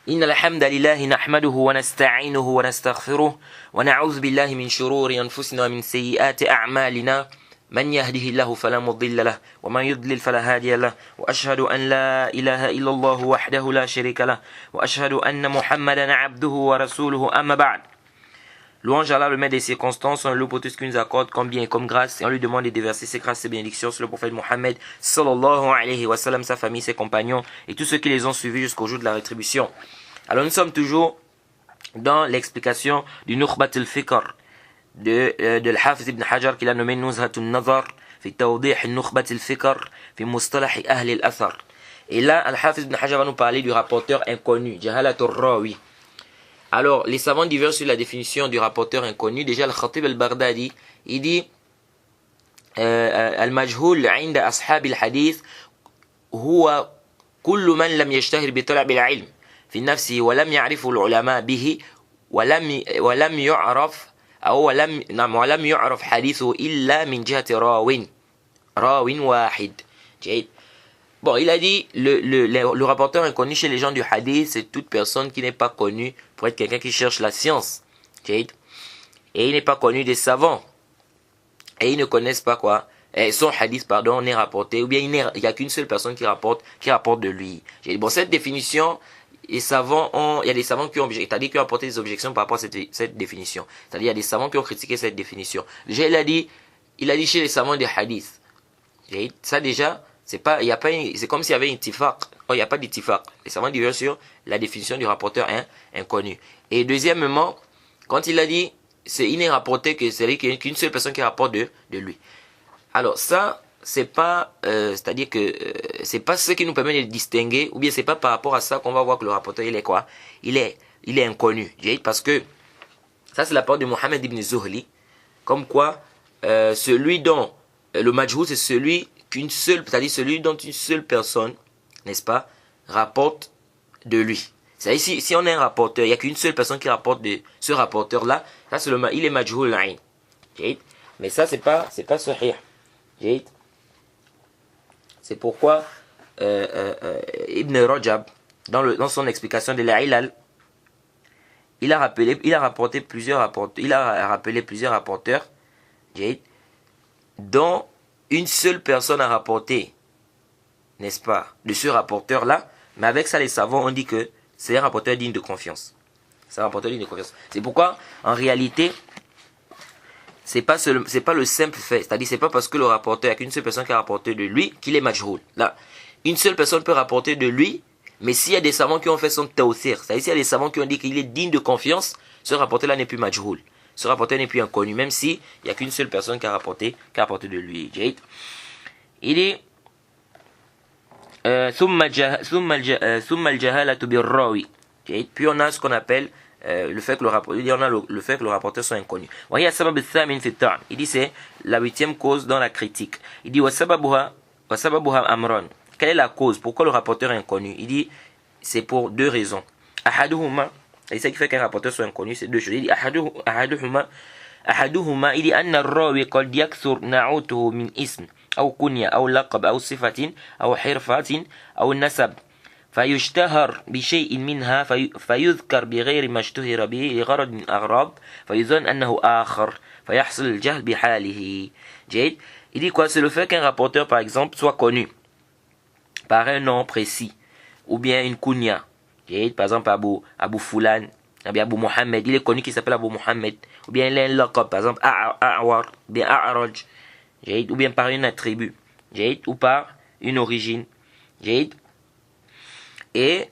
إن الحمد لله نحمده ونستعينه ونستغفره ونعوذ بالله من شرور أنفسنا ومن سيئات أعمالنا من يهده الله فلا مضل له ومن يضلل فلا هادي له وأشهد أن لا إله إلا الله وحده لا شريك له وأشهد أن محمدا عبده ورسوله أما بعد. Louange à Allah, le maître des circonstances, on le loue pour tout ce qu'il nous accorde comme bien et comme grâce, et on lui demande de déverser ses grâces et bénédictions sur le prophète Mohammed sallallahu alayhi wa sallam, sa famille, ses compagnons et tous ceux qui les ont suivis jusqu'au jour de la rétribution. Alors nous sommes toujours dans l'explication du Nukhbat al-Fikr de l'Hafiz ibn Hajar qu'il a nommé Nuzhat al-Nazar fi tawdih al-Nukhbat al-Fikr fi mustalah ahli al-Athar. Et là, Al-Hafiz ibn Hajar va nous parler du rapporteur inconnu, Jahalat al-Rawi. Alors, les savants divergent sur la définition du rapporteur inconnu. Déjà, Al-Khatib al-Baghdadi, il dit Al-Majhul 'inda ashab al-hadith huwa kullu man lam yashtahir bi talab al-'ilm fi nafsihi wa lam ya'rifu al-'ulama bihi wa lam yu'raf أو ولم يعرف حديثه إلا من جهة راو واحد. Bon, il a dit le rapporteur inconnu chez les gens du hadith, c'est toute personne qui n'est pas connue pour être quelqu'un qui cherche la science. Et il n'est pas connu des savants. Et ils ne connaissent pas quoi. Et son hadith, pardon, n'est rapporté. Ou bien il n'y a qu'une seule personne qui rapporte de lui. Bon, cette définition, il y a des savants qui ont apporté des objections par rapport à cette définition. C'est-à-dire, il y a des savants qui ont critiqué cette définition. Déjà, il a dit chez les savants des hadiths. Ça déjà, c'est comme s'il y avait une tifaq. Il n'y a pas d'ittifaq. Les savants divergent sur la définition du rapporteur inconnu. Et deuxièmement, quand il a dit, il n'est rapporté que c'est qu'une seule personne qui rapporte de lui. Alors ça, c'est pas, c'est-à-dire que c'est pas ce qui nous permet de distinguer, ou bien c'est pas par rapport à ça qu'on va voir que le rapporteur il est quoi, il est inconnu. Parce que ça c'est la parole de Mohammed ibn Zuhli, comme quoi celui dont le majhul c'est celui dont une seule personne, n'est-ce pas, rapporte de lui. C'est-à-dire si on est un rapporteur, il n'y a qu'une seule personne qui rapporte de ce rapporteur-là, ça c'est il est majhul l'ayn. Mais ça c'est pas sahih. C'est pourquoi Ibn Rajab, dans son explication de la Ilal, il a rappelé plusieurs rapporteurs, dont une seule personne a rapporté, n'est-ce pas, de ce rapporteur-là, mais avec ça les savants ont dit que c'est un rapporteur digne de confiance. C'est pourquoi, en réalité, c'est pas le simple fait, c'est-à-dire c'est pas parce que le rapporteur, il n'y a qu'une seule personne qui a rapporté de lui qu'il est majhul. Là, une seule personne peut rapporter de lui, mais s'il y a des savants qui ont fait son tawthir, c'est-à-dire s'il y a des savants qui ont dit qu'il est digne de confiance, ce rapporteur-là n'est plus majhul. Ce rapporteur n'est plus inconnu, même si il n'y a qu'une seule personne qui a rapporté de lui. Il est ثم الجهالة بالراوي. Puis on a ce qu'on appelle le fait que le rapporteur soit inconnu. Il dit c'est la 8e cause dans la critique. Il dit وسببها أمران. Quelle est la cause? Pourquoi le rapporteur est inconnu? Il dit c'est pour deux raisons. أحدهما, et ce qui fait qu'un rapporteur soit inconnu, c'est deux choses. Il dit أحدهما il dit أن الراوي قد يكثر نعوته من اسم أو كنية أو لقب أو صفة أو حرفة أو نسب فيشتهر بشيء منها فيذكر بغير ما اشتهر به لغرض من الأغراض فيظن أنه آخر فيحصل الجهل بحاله. Il dit quoi? C'est le fait qu'un rapporteur par exemple soit connu par un nom précis ou bien une kunya. Par exemple Abu Fulan, Abu Mohammed, il est connu qui s'appelle Abu Mohammed, ou bien il a un laqab, par exemple A'war, bien A'raj, ou bien par une attribut, ou par une origine. Et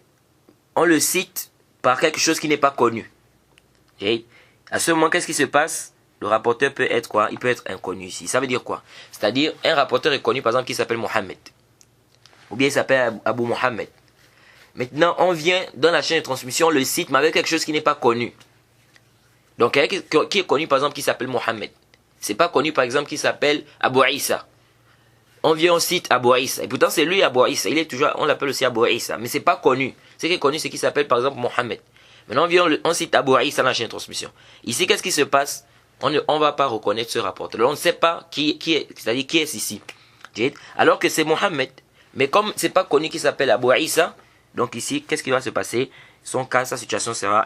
on le cite par quelque chose qui n'est pas connu. À ce moment, qu'est-ce qui se passe? Le rapporteur peut être quoi? Il peut être inconnu ici. Ça veut dire quoi? C'est-à-dire, un rapporteur est connu, par exemple, qui s'appelle Mohammed. Ou bien il s'appelle Abu Mohammed. Maintenant, on vient dans la chaîne de transmission, on le cite, mais avec quelque chose qui n'est pas connu. Donc, qui est connu, par exemple, qui s'appelle Mohammed. C'est pas connu, par exemple, qui s'appelle Abu Isa. On vient, on cite Abu Isa. Et pourtant, c'est lui Abu Isa. Il est toujours, on l'appelle aussi Abu Isa. Mais c'est pas connu. Ce qui est connu, c'est qui s'appelle, par exemple, Mohammed. Maintenant, on vient, on cite Abu Isa dans la chaîne de transmission. Ici, qu'est-ce qui se passe? On ne va pas reconnaître ce rapporteur. On ne sait pas qui est, c'est-à-dire qui est ici. Alors que c'est Mohammed. Mais comme c'est pas connu qui s'appelle Abu Isa, Donc ici, qu'est-ce qui va se passer? Son cas, sa situation sera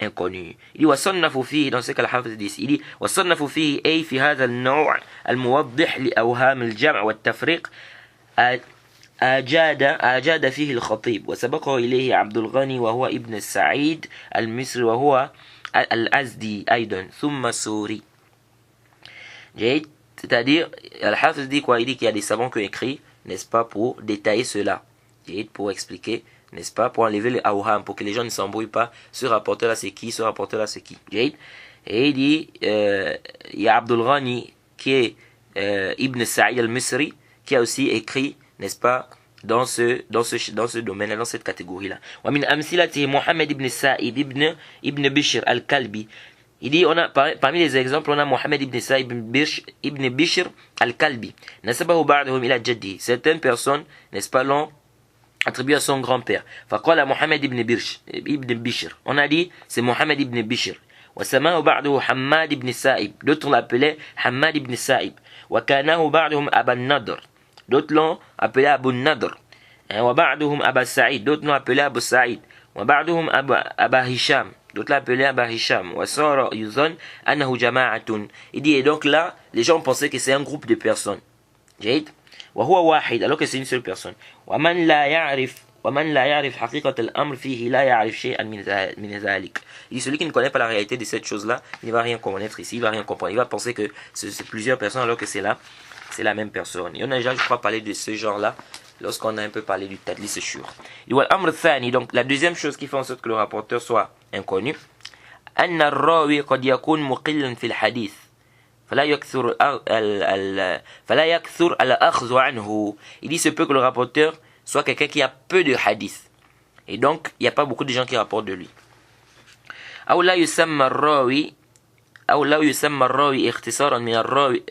inconnue. Il dit وصنف فيه dans ce cas الحافظ dit il dit وصنف فيه أي في هذا النوع الموضح لأوهام الجمع والتفريق أجاد فيه الخطيب وسبقه إليه عبد الغني وهو ابن السعيد المصري وهو الأزدي أيضا ثم السوري. C'est-à-dire, Al-Hafiz dit quoi? Il dit qu'il y a des savants qui ont écrit, n'est-ce pas, pour détailler cela, pour expliquer, n'est-ce pas, pour enlever le awham, pour que les gens ne s'embrouillent pas, ce rapporteur là c'est qui, ce rapporteur là c'est qui. Et il dit, il y a Abdul Ghani qui est Ibn Sa'id al-Misri, qui a aussi écrit, n'est-ce pas, dans ce domaine, dans cette catégorie-là. ومن أمثلته محمد ibn Sa'ib ibn Bishr al-Kalbi. Il dit, on a, parmi les exemples, on a Mohamed ibn Sa'ib ibn Bishr al-Kalbi. Nasabahu ba'dahum ila jaddi. Certaines personnes, n'est-ce pas, l'ont attribué à son grand-père. Faqala Mohamed ibn Bishr. On a dit, c'est Mohamed ibn Bishr. وسماه بعده حماد ibn Sa'ib. D'autres l'appelaient Hamad ibn Sa'ib. وكانه بعدهم أبا النضر. D'autres l'ont appelé Abu Nadr. وبعدهم أبا سعيد. D'autres l'ont appelé Abu Sa'id. وبعدهم أبا هشام. D'autres l'appelaient Abba Hisham. Il dit, et donc là, les gens pensaient que c'est un groupe de personnes. Alors que c'est une seule personne. Il dit, celui qui ne connaît pas la réalité de cette chose-là, il ne va rien connaître ici, il ne va rien comprendre. Il va penser que c'est plusieurs personnes alors que c'est la même personne. Et on a déjà, je crois, parlé de ce genre-là lorsqu'on a un peu parlé du tadlis shur. Donc la deuxième chose qui fait en sorte que le rapporteur soit inconnu, أن الراوي قد يكون مقلا في الحديث فلا يكثر الأخذ عنه. Il dit, se peut que le rapporteur soit quelqu'un qui a peu de hadith et donc il n'y a pas beaucoup de gens qui rapportent de lui. أو لا يسمى الراوي اختصارا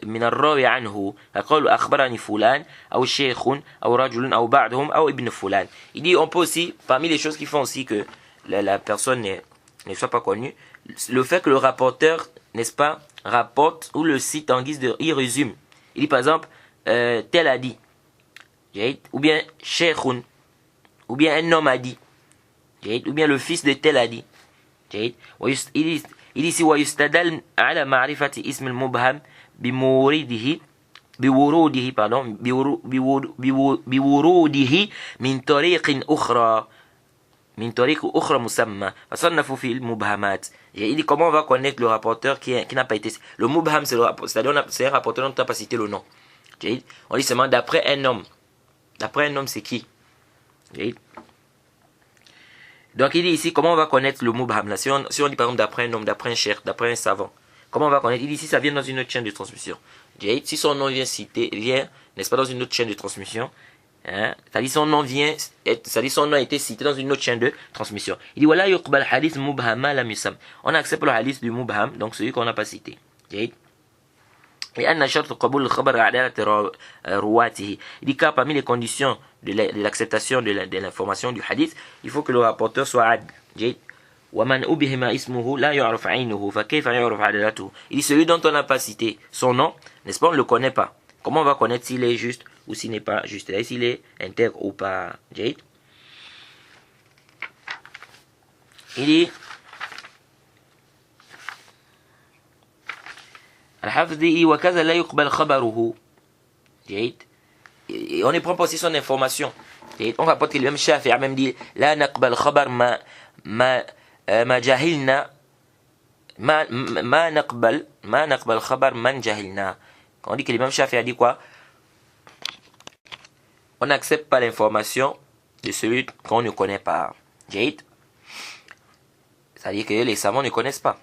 من الراوي عنه فقال أخبرني فلان أو شيخ أو رجل أو بعضهم أو ابن فلان. Il dit, on peut aussi, parmi les choses qui font aussi que la personne ne soit pas connue, le fait que le rapporteur, n'est-ce pas, rapporte ou le cite en guise de, il résume. Il dit par exemple, tel a dit, ou bien sheikhun, ou bien un homme a dit, ou bien le fils de tel a dit. Il dit ici ويستدل على معرفة اسم المبهم بوروده من طريق أخرى مسمى فصنفوا في المبهمات. Il dit, comment on va connaître le rapporteur qui n'a pas été... Le mubham, c'est un rapporteur dont on n'a pas cité le nom. On dit seulement d'après un homme. D'après un homme, c'est qui? Donc il dit ici, comment on va connaître le mubham là? Si on dit par exemple d'après un homme, d'après un cheikh, d'après un savant, comment on va connaître? Il dit ici, ça vient dans une autre chaîne de transmission. Si son nom vient, n'est-ce pas, dans une autre chaîne de transmission, c'est-à-dire son nom a été cité dans une autre chaîne de transmission. Il dit, voilà, yuqbal hadith mubhama lam yusam. On accepte le hadith du mubham, donc celui qu'on n'a pas cité. لأن شرط قبول الخبر عدالة رواته. Il dit, car parmi les conditions de l'acceptation de l'information du hadith, il faut que le rapporteur soit adl. ومن أبهم اسمه لا يعرف عينه فكيف يعرف عدالته. Il dit, celui dont on n'a pas cité son nom, n'est-ce pas, on ne le connaît pas. Comment on va connaître s'il est juste ou s'il n'est pas juste, et s'il est intègre ou pas? Il dit, Al-Hafidh dit, وكذا لا يقبل خبره. Et on ne prend pas aussi son information. On rapporte que le même Shafi'i a même dit, لا نقبل خبر ما جهلنا ما نقبل خبر من جهلنا. On dit que l'imam Shafi'i a dit quoi? On n'accepte pas l'information de celui qu'on ne connaît pas. C'est-à-dire que les savants ne connaissent pas.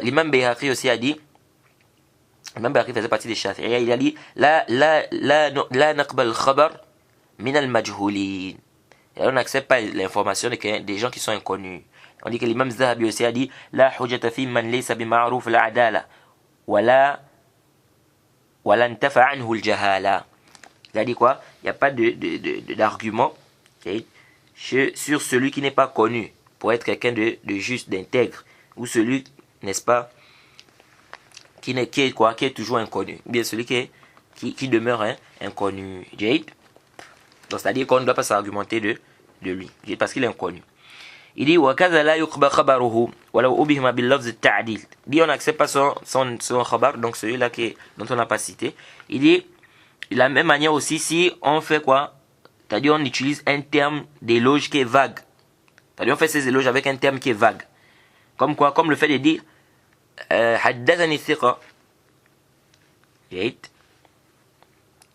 L'imam Bayhaqi aussi a dit, l'imam Bayhaqi faisait partie des Shafi'i, il a dit, la naqbal khabar min al majhulin. On n'accepte pas l'information des gens qui sont inconnus. On dit que l'imam Zahabi aussi a dit, la hujjata fi man laysa bi ma'ruf al adala wala ntafa anhu al jahala. Il a dit quoi? Il n'y a pas d'argument sur celui qui n'est pas connu pour être quelqu'un de juste, d'intègre, ou celui, n'est-ce pas, qui est toujours inconnu, ou bien celui qui demeure inconnu. Donc c'est-à-dire qu'on ne doit pas s'argumenter de lui, parce qu'il est inconnu. Il dit وَكَذَا لَا يُقْبَ خَبَرُهُ وَلَوْ أُبِهِمَ بِاللَّفْظِ التَّعْدِيلِ. Il dit on n'accepte pas son khabar, donc celui-là dont on n'a pas cité. Il dit de la même manière aussi si on fait quoi, c'est-à-dire on utilise un terme d'éloge qui est vague. C'est-à-dire on fait ces éloges avec un terme qui est vague. Comme quoi, comme le fait de dire حدثني الثقة.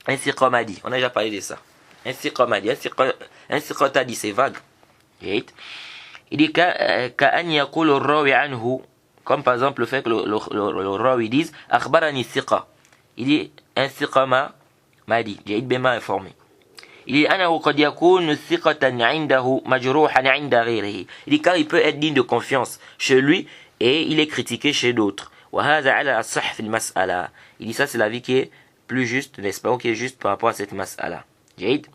Un thiqa m'a dit, on a déjà parlé de ça. Un thiqa m'a dit, un thiqa t'a dit, c'est vague. Il dit كأن يقول الراوي عنه, comme par exemple le fait que le rawi dise أخبرني الثقة. Il dit un thiqa m'a dit, j'ai bien m'a informé. Il dit أنه قد يكون ثقة عنده مجروحا عند غيره. Il dit car il peut être digne de confiance chez lui et il est critiqué chez d'autres. وهذا على الصح في المسألة. Il dit ça c'est l'avis qui est plus juste, n'est-ce pas, ou qui est juste par rapport à cette mas'ala. Jaïd.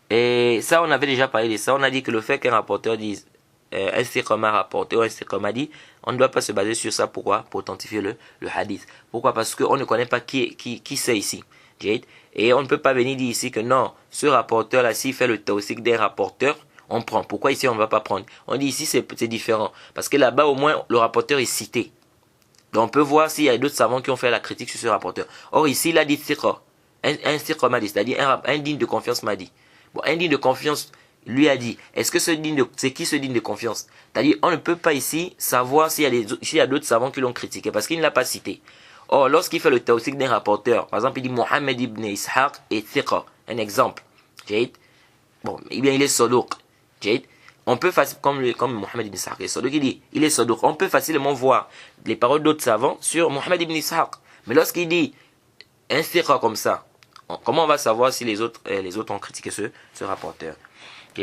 Et ça, on avait déjà parlé de ça. On a dit que le fait qu'un rapporteur dise un thiqa m'a rapporté ou un thiqa m'a dit, on ne doit pas se baser sur ça. Pourquoi? Pour authentifier le hadith. Pourquoi? Parce qu'on ne connaît pas qui c'est ici. Jaïd. Et on ne peut pas venir dire ici que non, ce rapporteur-là, s'il fait le tawsik des rapporteurs, on prend. Pourquoi ici on ne va pas prendre? On dit ici c'est différent. Parce que là-bas, au moins, le rapporteur est cité. Donc on peut voir s'il y a d'autres savants qui ont fait la critique sur ce rapporteur. Or ici, il a dit thiqa. Un thiqa m'a dit, c'est-à-dire un digne de confiance m'a dit. Bon, un digne de confiance lui a dit. Est-ce que c'est qui ce digne de confiance? C'est-à-dire, on ne peut pas ici savoir s'il y a d'autres savants qui l'ont critiqué parce qu'il ne l'a pas cité. Or, lorsqu'il fait le tawsik d'un rapporteur, par exemple, il dit Mohammed ibn Ishaq et thiqa. Un exemple. Bon, eh bien, il est saduq. On peut facilement, comme Mohammed ibn Ishaq est saduq, il dit, il est saduq. On peut facilement voir les paroles d'autres savants sur Mohammed ibn Ishaq. Mais lorsqu'il dit un thiqa comme ça, comment on va savoir si les autres ont critiqué ce rapporteur?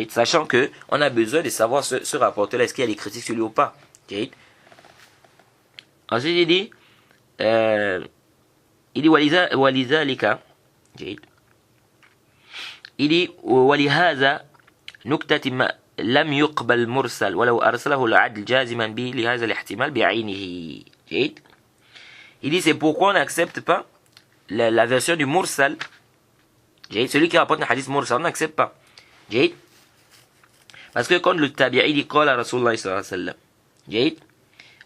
Sachant que on a besoin de savoir ce rapporteur, est-ce qu'il y a des critiques sur lui ou pas? Ensuite, il dit ولذلك il dit ولهذا نكتة لم يقبل مرسل ولو أرسله العدل جازما به لهذا الاحتمال بعينه. Il dit c'est pourquoi on n'accepte pas la version du mursal, celui qui rapporte un hadith mursal, on n'accepte pas. Parce que quand le tabi'i dit qala Rasulullah sallallahu alayhi wa sallam,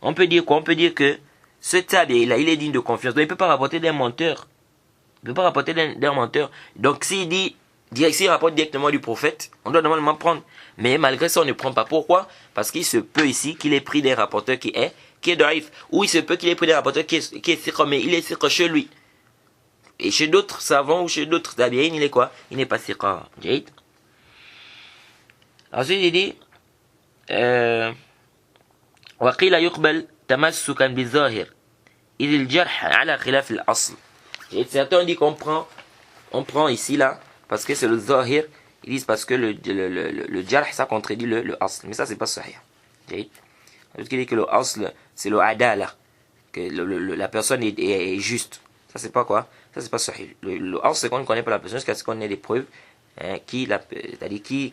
on peut dire quoi? On peut dire que ce tabi'i là, il est digne de confiance. Donc il ne peut pas rapporter d'un menteur. Il ne peut pas rapporter d'un menteur. Donc s'il rapporte directement du prophète, on doit normalement prendre. Mais malgré ça, on ne prend pas. Pourquoi? Parce qu'il se peut ici qu'il ait pris des rapporteurs qui est daïf. Ou il se peut qu'il ait pris des rapporteurs qui est thiqa, mais il est thiqa chez lui. Et chez d'autres savants ou chez d'autres tabi'in, il est quoi? Il n'est pas thiqa. Ensuite, il dit وقيل يقبل تمسكا بالظاهر إذ الجرح على خلاف الأصل. Certains disent qu'on prend ici là parce que c'est le zahir. Ils disent parce que le jarh ça contredit le asl, mais ça c'est pas sahih. Parce qu'il dit que le asl c'est le adala, que la personne est juste. Ça c'est pas quoi? Ça c'est pas sahih. Le asl c'est qu'on ne connaît pas la personne jusqu'à ce qu'on ait des preuves c'est-à-dire qui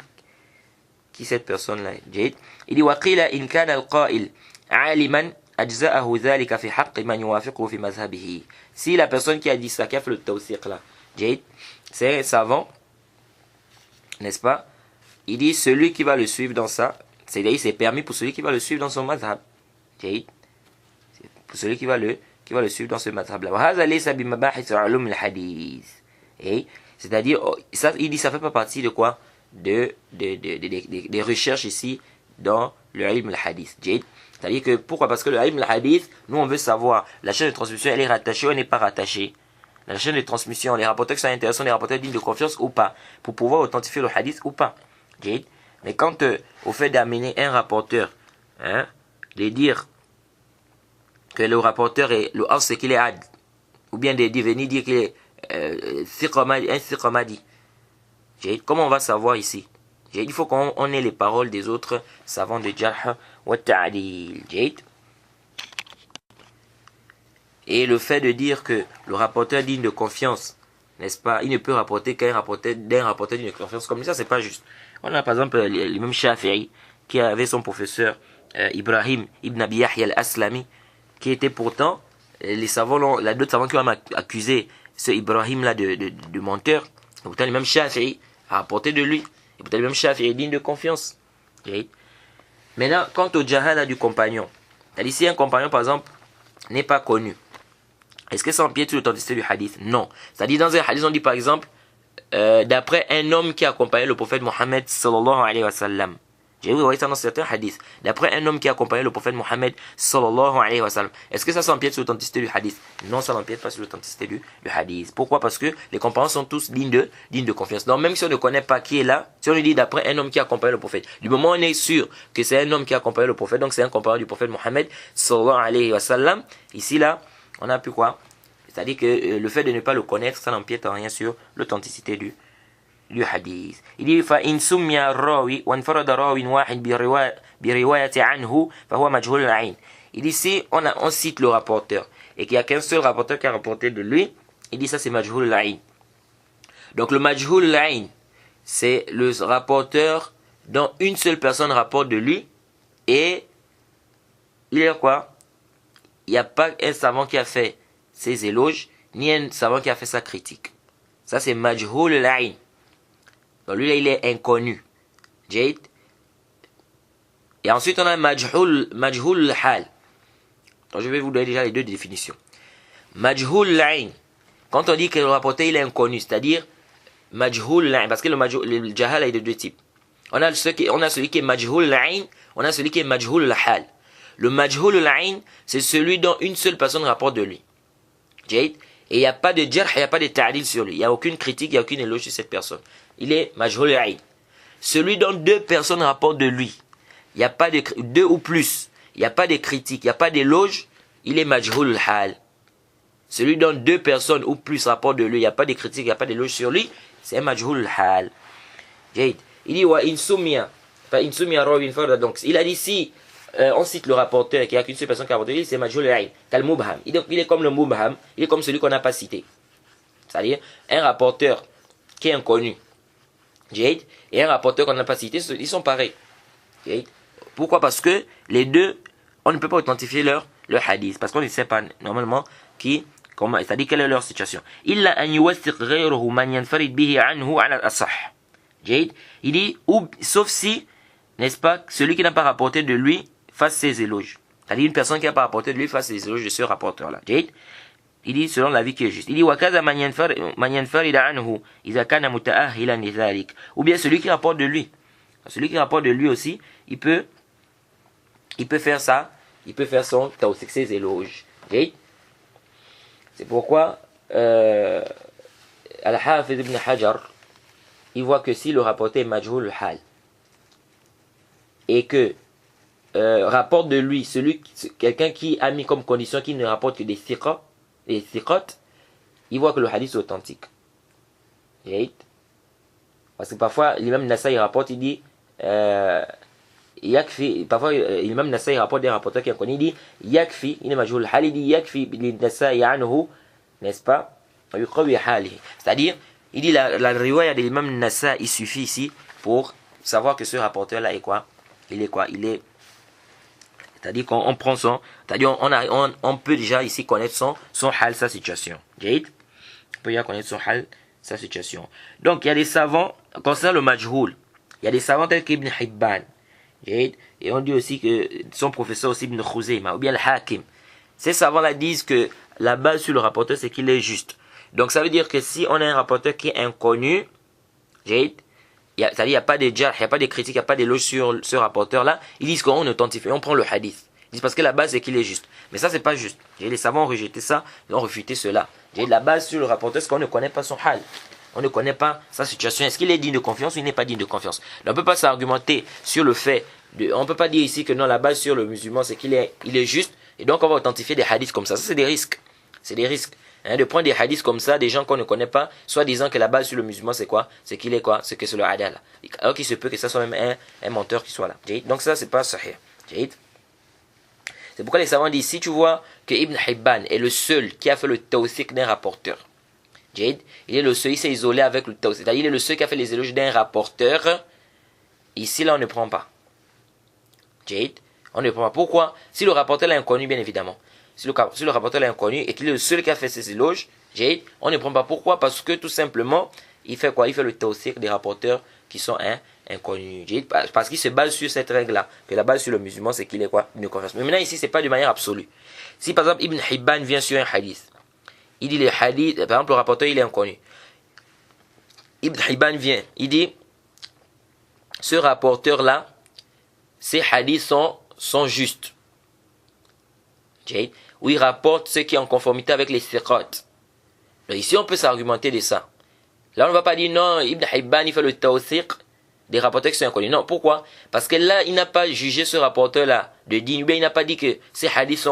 cette personne là. Il dit وقيل إن كان القائل عالما أجزأه ذلك في حق من يوافقه في مذهبه. Si la personne qui a dit ça, qui a fait le tawsiq là, c'est un savant, n'est-ce pas? Il dit celui qui va le suivre dans ça, c'est-à-dire c'est permis pour celui qui va le suivre dans son madhab. C'est pour celui qui va le suivre dans ce madhab là. وهذا ليس بمباحث علوم الحديث. C'est-à-dire ça, il dit ça fait pas partie de quoi? Des recherches ici dans le ilm al-hadith. C'est-à-dire que pourquoi? Parce que le ilm al-hadith, nous on veut savoir la chaîne de transmission elle est rattachée ou elle n'est pas rattachée. La chaîne de transmission, les rapporteurs qui sont intéressants, les rapporteurs dignes de confiance ou pas, pour pouvoir authentifier le hadith ou pas. Mais quand au fait d'amener un rapporteur, de dire que le rapporteur est le as c'est qu'il est ad, ou bien de venir dire qu'il est un thiqa m'a dit. Comment on va savoir ici? Il faut qu'on ait les paroles des autres savants de jarh wa ta'dil. Et le fait de dire que le rapporteur digne de confiance, n'est-ce pas, il ne peut rapporter d'un rapporteur digne de confiance comme ça, c'est pas juste. On a par exemple l'imam Shafi'i qui avait son professeur Ibrahim ibn Abi Yahya al-Aslami, qui était pourtant les savants, d'autres savants qui ont accusé ce Ibrahim là de menteur. Pourtant l'imam Shafi'i a rapporté de lui. Et peut-être même Shafi'i est digne de confiance. Okay. Maintenant, quant au jahala du compagnon, c'est-à-dire si un compagnon, par exemple, n'est pas connu, est-ce que ça empiète sur l'authenticité du hadith? Non. C'est-à-dire dans un hadith, on dit par exemple, d'après un homme qui accompagnait le prophète Mohammed sallallahu alayhi wa sallam. J'ai vu ça dans certains hadiths. D'après un homme qui accompagnait le prophète Mohammed sallallahu alayhi wa sallam. Est-ce que ça empiète sur l'authenticité du hadith? Non, ça n'empiète pas sur l'authenticité du hadith. Pourquoi? Parce que les compagnons sont tous dignes de confiance. Donc même si on ne connaît pas qui est là, si on lui dit d'après un homme qui accompagnait le prophète, du moment où on est sûr que c'est un homme qui accompagnait le prophète, donc c'est un compagnon du prophète Mohammed sallallahu alayhi wa sallam, ici là, on a pu quoi? C'est-à-dire que le fait de ne pas le connaître, ça n'empiète en rien sur l'authenticité du hadith. Il dit فإن سمي الراوي وانفرد راو واحد برواية عنه فهو مجهول العين. Il dit si on cite le rapporteur et qu'il n'y a qu'un seul rapporteur qui a rapporté de lui, il dit ça c'est majhul al-ain. Donc le majhul al-ain, c'est le rapporteur dont une seule personne rapporte de lui et il y a quoi? Il n'y a pas un savant qui a fait ses éloges ni un savant qui a fait sa critique. Ça c'est majhul al-ain. Donc lui là il est inconnu. Jade. Et ensuite on a majhul hal. Donc je vais vous donner déjà les deux définitions. Majhul l'ain. Quand on dit que le rapporteur il est inconnu, c'est-à-dire majhul l'ain, parce que le jahal est de deux types. On a celui qui est majhul l'ain, on a celui qui est majhul hal. Le majhul l'ain, c'est celui dont une seule personne rapporte de lui. Jade. Et il n'y a pas de jarh, il n'y a pas de ta'dil sur lui. Il n'y a aucune critique, il n'y a aucune éloge sur cette personne. Il est majhul l'ain. Celui dont deux personnes rapportent de lui. Il n'y a pas de deux ou plus. Il n'y a pas de critique, il n'y a pas d'éloge. Il est majhul hal. Celui dont deux personnes ou plus rapportent de lui. Il n'y a pas de critique, il n'y a pas d'éloge sur lui. C'est un majhul hal. Il dit wa insumia. Donc il a dit si on cite le rapporteur et qu'il n'y a qu'une seule personne qui a rapporté, c'est majhul al-ain. Kal mubham. Il est comme le mubham, il est comme celui qu'on n'a pas cité. C'est-à-dire un rapporteur qui est inconnu, et un rapporteur qu'on n'a pas cité, ils sont pareils. Pourquoi? Parce que les deux, on ne peut pas authentifier leur hadith, parce qu'on ne sait pas normalement c'est-à-dire quelle est leur situation. Il dit, sauf si, n'est-ce pas, celui qui n'a pas rapporté de lui fasse ses éloges. C'est-à-dire une personne qui n'a pas rapporté de lui fasse ses éloges de ce rapporteur-là. Il dit selon l'avis qui est juste. Il dit ou bien celui qui rapporte de lui. Celui qui rapporte de lui aussi, il peut faire ça, il peut faire ses éloges. C'est pourquoi Al-Hafiz ibn Hajar, il voit que si le rapporteur est majhul hal et que rapporte de lui quelqu'un qui a mis comme condition qu'il ne rapporte que des thiqat, il voit que le hadith est authentique. Parce que parfois l'imam Nasai rapporte, il dit yakfi, parfois l'imam Nasai rapporte des rapporteurs qui ont connu, il dit yakfi, il est majhul hal, il dit yakfi Nasai anhu, n'est-ce pas, c'est-à-dire il dit la riwaya de l'imam Nasai, il suffit ici pour savoir que ce rapporteur là est quoi, c'est-à-dire qu'on prend c'est-à-dire on peut déjà ici connaître son hal, sa situation. On peut déjà connaître son hal, sa situation. Donc il y a des savants, concernant le majhul, il y a des savants tels qu'Ibn Hibban, et on dit aussi que son professeur aussi Ibn Khuzayma, ou bien le Hakim. Ces savants-là disent que la base sur le rapporteur, c'est qu'il est juste. Donc ça veut dire que si on a un rapporteur qui est inconnu, c'est-à-dire il n'y a pas de jarh, il n'y a pas de critique, il n'y a pas d'éloge sur ce rapporteur-là, ils disent qu'on authentifie, on prend le hadith. Ils disent parce que la base c'est qu'il est juste. Mais ça c'est pas juste. Les savants ont rejeté ça, ils ont refuté cela. La base sur le rapporteur, c'est qu'on ne connaît pas son hal. On ne connaît pas sa situation. Est-ce qu'il est digne de confiance ou il n'est pas digne de confiance? On ne peut pas s'argumenter sur le fait on ne peut pas dire ici que non, la base sur le musulman c'est qu'il est juste, et donc on va authentifier des hadiths comme ça. Ça c'est des risques. C'est des risques. De prendre des hadiths comme ça, des gens qu'on ne connaît pas, soit disant que la base sur le musulman c'est quoi? C'est qu'il est quoi? C'est que c'est le adal. Alors qu'il se peut que ça soit même un menteur qui soit là. Donc ça c'est pas sahih. C'est pourquoi les savants disent, si tu vois que Ibn Hibban est le seul qui a fait le tawthiq d'un rapporteur, il est le seul, il s'est isolé avec le tawthiq, c'est-à-dire il est le seul qui a fait les éloges d'un rapporteur, ici là on ne prend pas. On ne prend pas. Pourquoi? Si le rapporteur est inconnu, bien évidemment. Si le rapporteur est inconnu et qu'il est le seul qui a fait ses éloges, on ne prend pas. Pourquoi? Parce que tout simplement, il fait quoi? Il fait le tawsiq des rapporteurs qui sont inconnus. Parce qu'il se base sur cette règle-là, que la base sur le musulman, c'est qu'il est quoi? Une confiance. Mais maintenant, ici, c'est pas de manière absolue. Si par exemple, Ibn Hibban vient sur un hadith, il dit les hadiths, par exemple, le rapporteur, il est inconnu. Ibn Hibban vient, il dit, ce rapporteur-là, ces hadiths sont justes. Où il rapporte ce qui est en conformité avec les siqat. Ici, on peut s'argumenter de ça. Là, on ne va pas dire non, Ibn Hibban, il fait le tawsiq des rapporteurs qui sont inconnus. Non, pourquoi? Parce que là, il n'a pas jugé ce rapporteur-là de digne. Il n'a pas dit que ces hadiths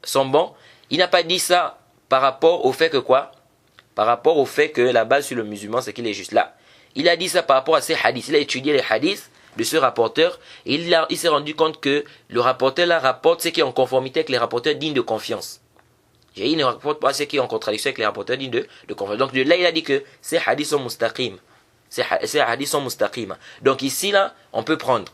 sont bons. Il n'a pas dit ça par rapport au fait que quoi? Par rapport au fait que la base sur le musulman, c'est qu'il est juste là. Il a dit ça par rapport à ces hadiths. Il a étudié les hadiths de ce rapporteur et il s'est rendu compte que le rapporteur là rapporte ce qui est en conformité avec les rapporteurs dignes de confiance. Il ne rapporte pas ce qui est en contradiction avec les rapporteurs dignes de confiance. Donc de là, il a dit que ces hadiths sont mustaqim. Ces hadiths sont mustaqim. Donc ici, là, on peut prendre.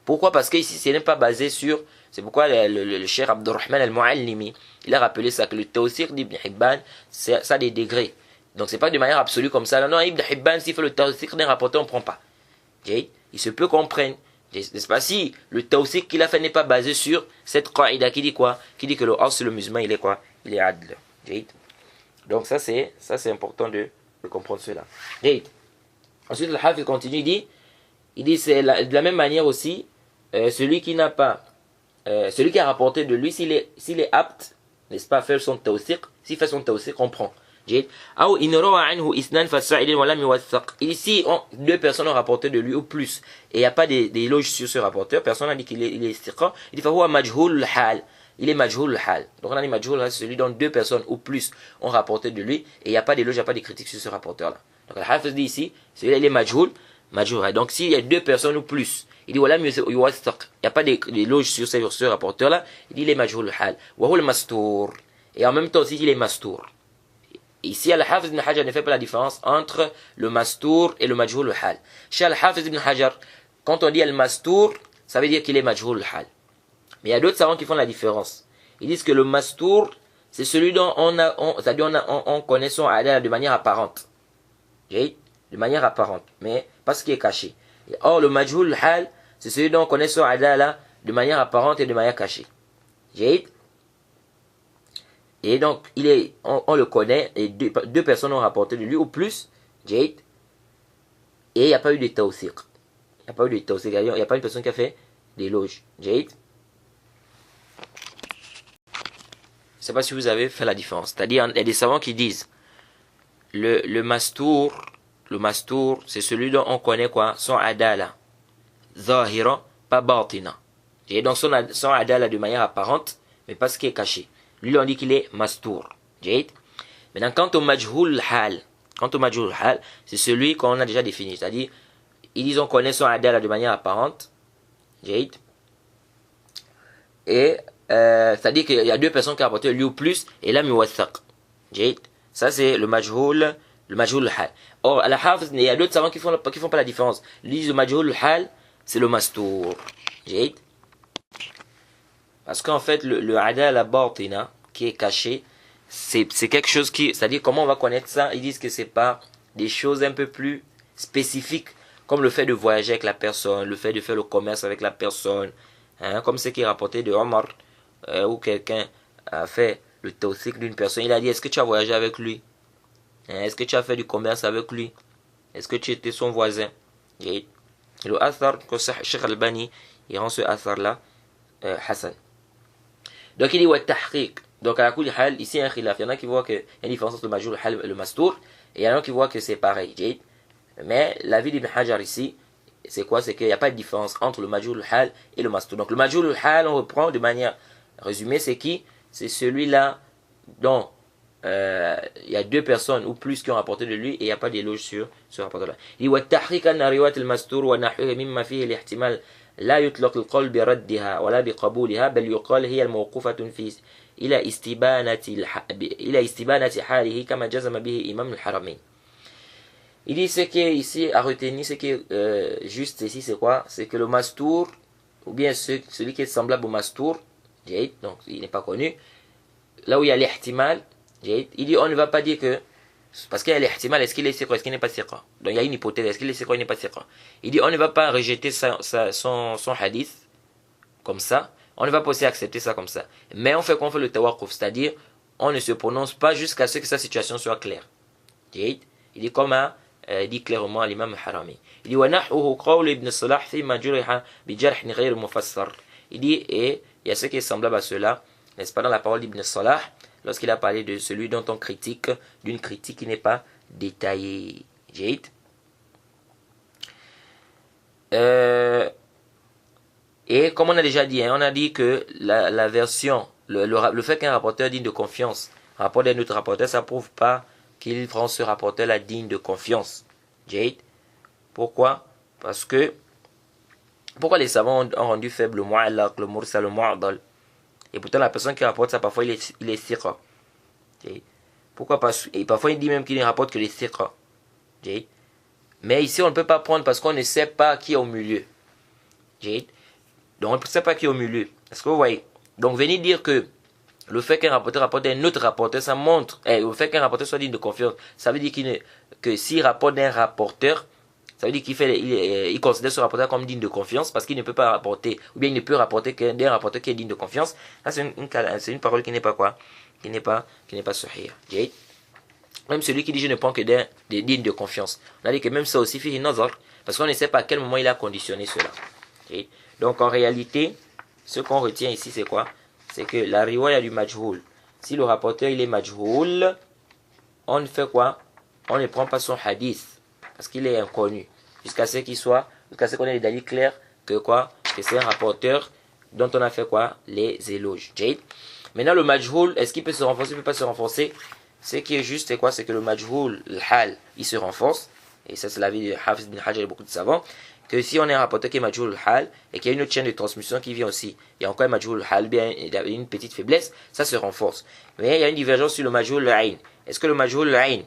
Pourquoi? Parce que ici, ce n'est pas basé sur... C'est pourquoi le cheikh Abdurrahman al-Muallimi, il a rappelé ça, que le tawsiq d'Ibn Hibban, ça a des degrés. Donc c'est pas de manière absolue comme ça. Non, Ibn Hibban, s'il fait le tawsiq d'un rapporteur, on ne prend pas. Il se peut qu'on prenne. N'est-ce pas? Si le tawsiq qu'il a fait n'est pas basé sur cette qaïda qui dit quoi? Qui dit que le asl, le musulman, il est quoi? Il est adl. Donc ça c'est important de comprendre cela. Ensuite le Hafiz continue, il dit c'est de la même manière aussi, celui qui n'a pas, celui qui a rapporté de lui, s'il est apte, n'est-ce pas, à faire son tawsiq, s'il fait son tawsiq, on prend. Ici, deux personnes ont rapporté de lui ou plus, et il n'y a pas d'éloge sur ce rapporteur, personne n'a dit qu'il est istiqa, il dit fahuwa majhul hal. Il est majhul hal. Donc on a dit majhul hal, c'est celui dont deux personnes ou plus ont rapporté de lui, et il n'y a pas d'éloge, il n'y a pas de critique sur ce rapporteur-là. Donc le Hafiz dit ici, celui-là il est majhul hal. Donc s'il y a deux personnes ou plus, il dit voilà, il n'y a pas d'éloge sur ce rapporteur-là, il dit il est majhul hal. Wahul mastour. Et en même temps aussi il est mastour. Ici, Al-Hafiz ibn Hajar ne fait pas la différence entre le mastour et le majhul hal. Chez Al-Hafiz ibn Hajar, quand on dit al-mastour, ça veut dire qu'il est majhul hal. Mais il y a d'autres savants qui font la différence. Ils disent que le mastour, c'est celui dont on connaît son adal de manière apparente. De manière apparente, mais pas ce qui est caché. Or, le majhul hal, c'est celui dont on connaît son adal de manière apparente et de manière cachée. Et donc, on le connaît, et deux personnes ont rapporté de lui, ou plus, et il n'y a pas eu de tawsiq. Il n'y a pas eu de tawsiq, il n'y a pas une personne qui a fait d'éloge. Je ne sais pas si vous avez fait la différence. C'est-à-dire, il y a des savants qui disent, le mastour, c'est celui dont on connaît quoi? Son adala. Zahira, pas batina. Et donc, son adala de manière apparente, mais pas ce qui est caché. Lui, on dit qu'il est mastour. Maintenant, quant au majhul hal, c'est celui qu'on a déjà défini. C'est-à-dire, ils disent on connaît son adala de manière apparente. Et c'est-à-dire qu'il y a deux personnes qui ont rapporté lui ou plus, et là, muwathaq. Ça, c'est le majhul hal. Or, à la Hafiz, il y a d'autres savants qui font pas la différence. Ils disent le majhul hal, c'est le mastour. Parce qu'en fait, le adala batina, qui est caché, c'est quelque chose qui... C'est-à-dire, comment on va connaître ça? Ils disent que c'est pas des choses un peu plus spécifiques, comme le fait de voyager avec la personne, le fait de faire le commerce avec la personne, comme ce qui est rapporté de Omar, où quelqu'un a fait le tawsiq d'une personne. Il a dit, est-ce que tu as voyagé avec lui? Est-ce que tu as fait du commerce avec lui? Est-ce que tu étais son voisin? Et le athar, que Cheikh Albani, il rend ce athar-là Hassan. Donc il dit wa tahqiq. Donc à la kulli hal, ici il y a un khilaf. Il y en a qui voient qu'il y a une différence entre le majhul hal et le mastour, et il y en a qui voient que c'est pareil. Mais l'avis d'Ibn Hajar ici, c'est quoi? C'est qu'il n'y a pas de différence entre le majhul hal et le mastour. Donc le majhul hal, on reprend de manière résumée, c'est qui? C'est celui-là dont il y a deux personnes ou plus qui ont rapporté de lui et il n'y a pas d'éloge sur ce rapporteur-là. Il dit wa tahqiq anna riwayat al-mastour wa nahwihi mimma fihi al-ihtimal لا يطلق القول بردها ولا بقبولها بل يقال هي الموقوفة إلى استبانة حاله كما جزم به إمام الحرمين. Il dit ce qui est ici à retenir, ce qui est juste ici, c'est quoi? C'est que le mastour, ou bien celui qui est semblable au mastour, donc il n'est pas connu, là où il y a l'ihtimal, il dit on ne va pas dire que Parce qu'il y a l'ihtimal, est-ce qu'il est siqa, est-ce qu'il n'est pas siqa. Donc il y a une hypothèse, est-ce qu'il est siqa ou il n'est pas siqa. Il dit on ne va pas rejeter son hadith comme ça, on ne va pas aussi accepter ça comme ça. Mais on fait qu'on fait le tawaqquf, c'est-à-dire on ne se prononce pas jusqu'à ce que sa situation soit claire. Il dit comme dit clairement à l'imam Harami. Il dit وَنَحْوُهُ قَوْلِ ابن الصلاح فيما جرح بجرح غير مفسر. Il dit et il y a ce qui est semblable à cela, n'est-ce pas, dans la parole d'Ibn Salah, lorsqu'il a parlé de celui dont on critique, d'une critique qui n'est pas détaillée. Et comme on a déjà dit, on a dit que la version, le fait qu'un rapporteur digne de confiance rapporte d'un autre rapporteur, ça ne prouve pas qu'il rend ce rapporteur-là digne de confiance. Pourquoi? Parce que pourquoi les savants ont rendu faible le mu'allaq, le mursal, le mu'adal? Et pourtant la personne qui rapporte ça, parfois il est siqa. Pourquoi pas? Et parfois il dit même qu'il ne rapporte que les siqa. Mais ici on ne peut pas prendre parce qu'on ne sait pas qui est au milieu. Donc on ne sait pas qui est au milieu. Est-ce que vous voyez? Donc venir dire que le fait qu'un rapporteur rapporte un autre rapporteur, ça montre, le fait qu'un rapporteur soit digne de confiance, ça veut dire que s'il rapporte d'un rapporteur, ça veut dire qu'il considère ce rapporteur comme digne de confiance parce qu'il ne peut pas rapporter, ou bien il ne peut rapporter qu'un rapporteur qui est digne de confiance. Ça c'est une parole qui n'est pas quoi? Qui n'est pas sahih. Même celui qui dit je ne prends que des dignes de confiance. On a dit que même ça aussi fait nazar, parce qu'on ne sait pas à quel moment il a conditionné cela. Donc en réalité, ce qu'on retient ici c'est quoi? C'est que la riwaya du majhoul, si le rapporteur il est majhoul, on ne fait quoi? On ne prend pas son hadith parce qu'il est inconnu jusqu'à ce qu'on ait des dalils clairs que quoi? Que c'est un rapporteur dont on a fait quoi? Les éloges. Maintenant le majhoul, est-ce qu'il peut se renforcer? Il ne peut pas se renforcer. Ce qui est juste c'est quoi? C'est que le majhoul, le hal, il se renforce. Et ça c'est l'avis de Hafiz bin Hajar et beaucoup de savants. Que si on est un rapporteur qui est majhoul hal et qu'il y a une autre chaîne de transmission qui vient aussi, il y a encore un majhoul hal, bien il y a une petite faiblesse, ça se renforce. Mais il y a une divergence sur le majhoul ayn. Est-ce que le majhoul ayn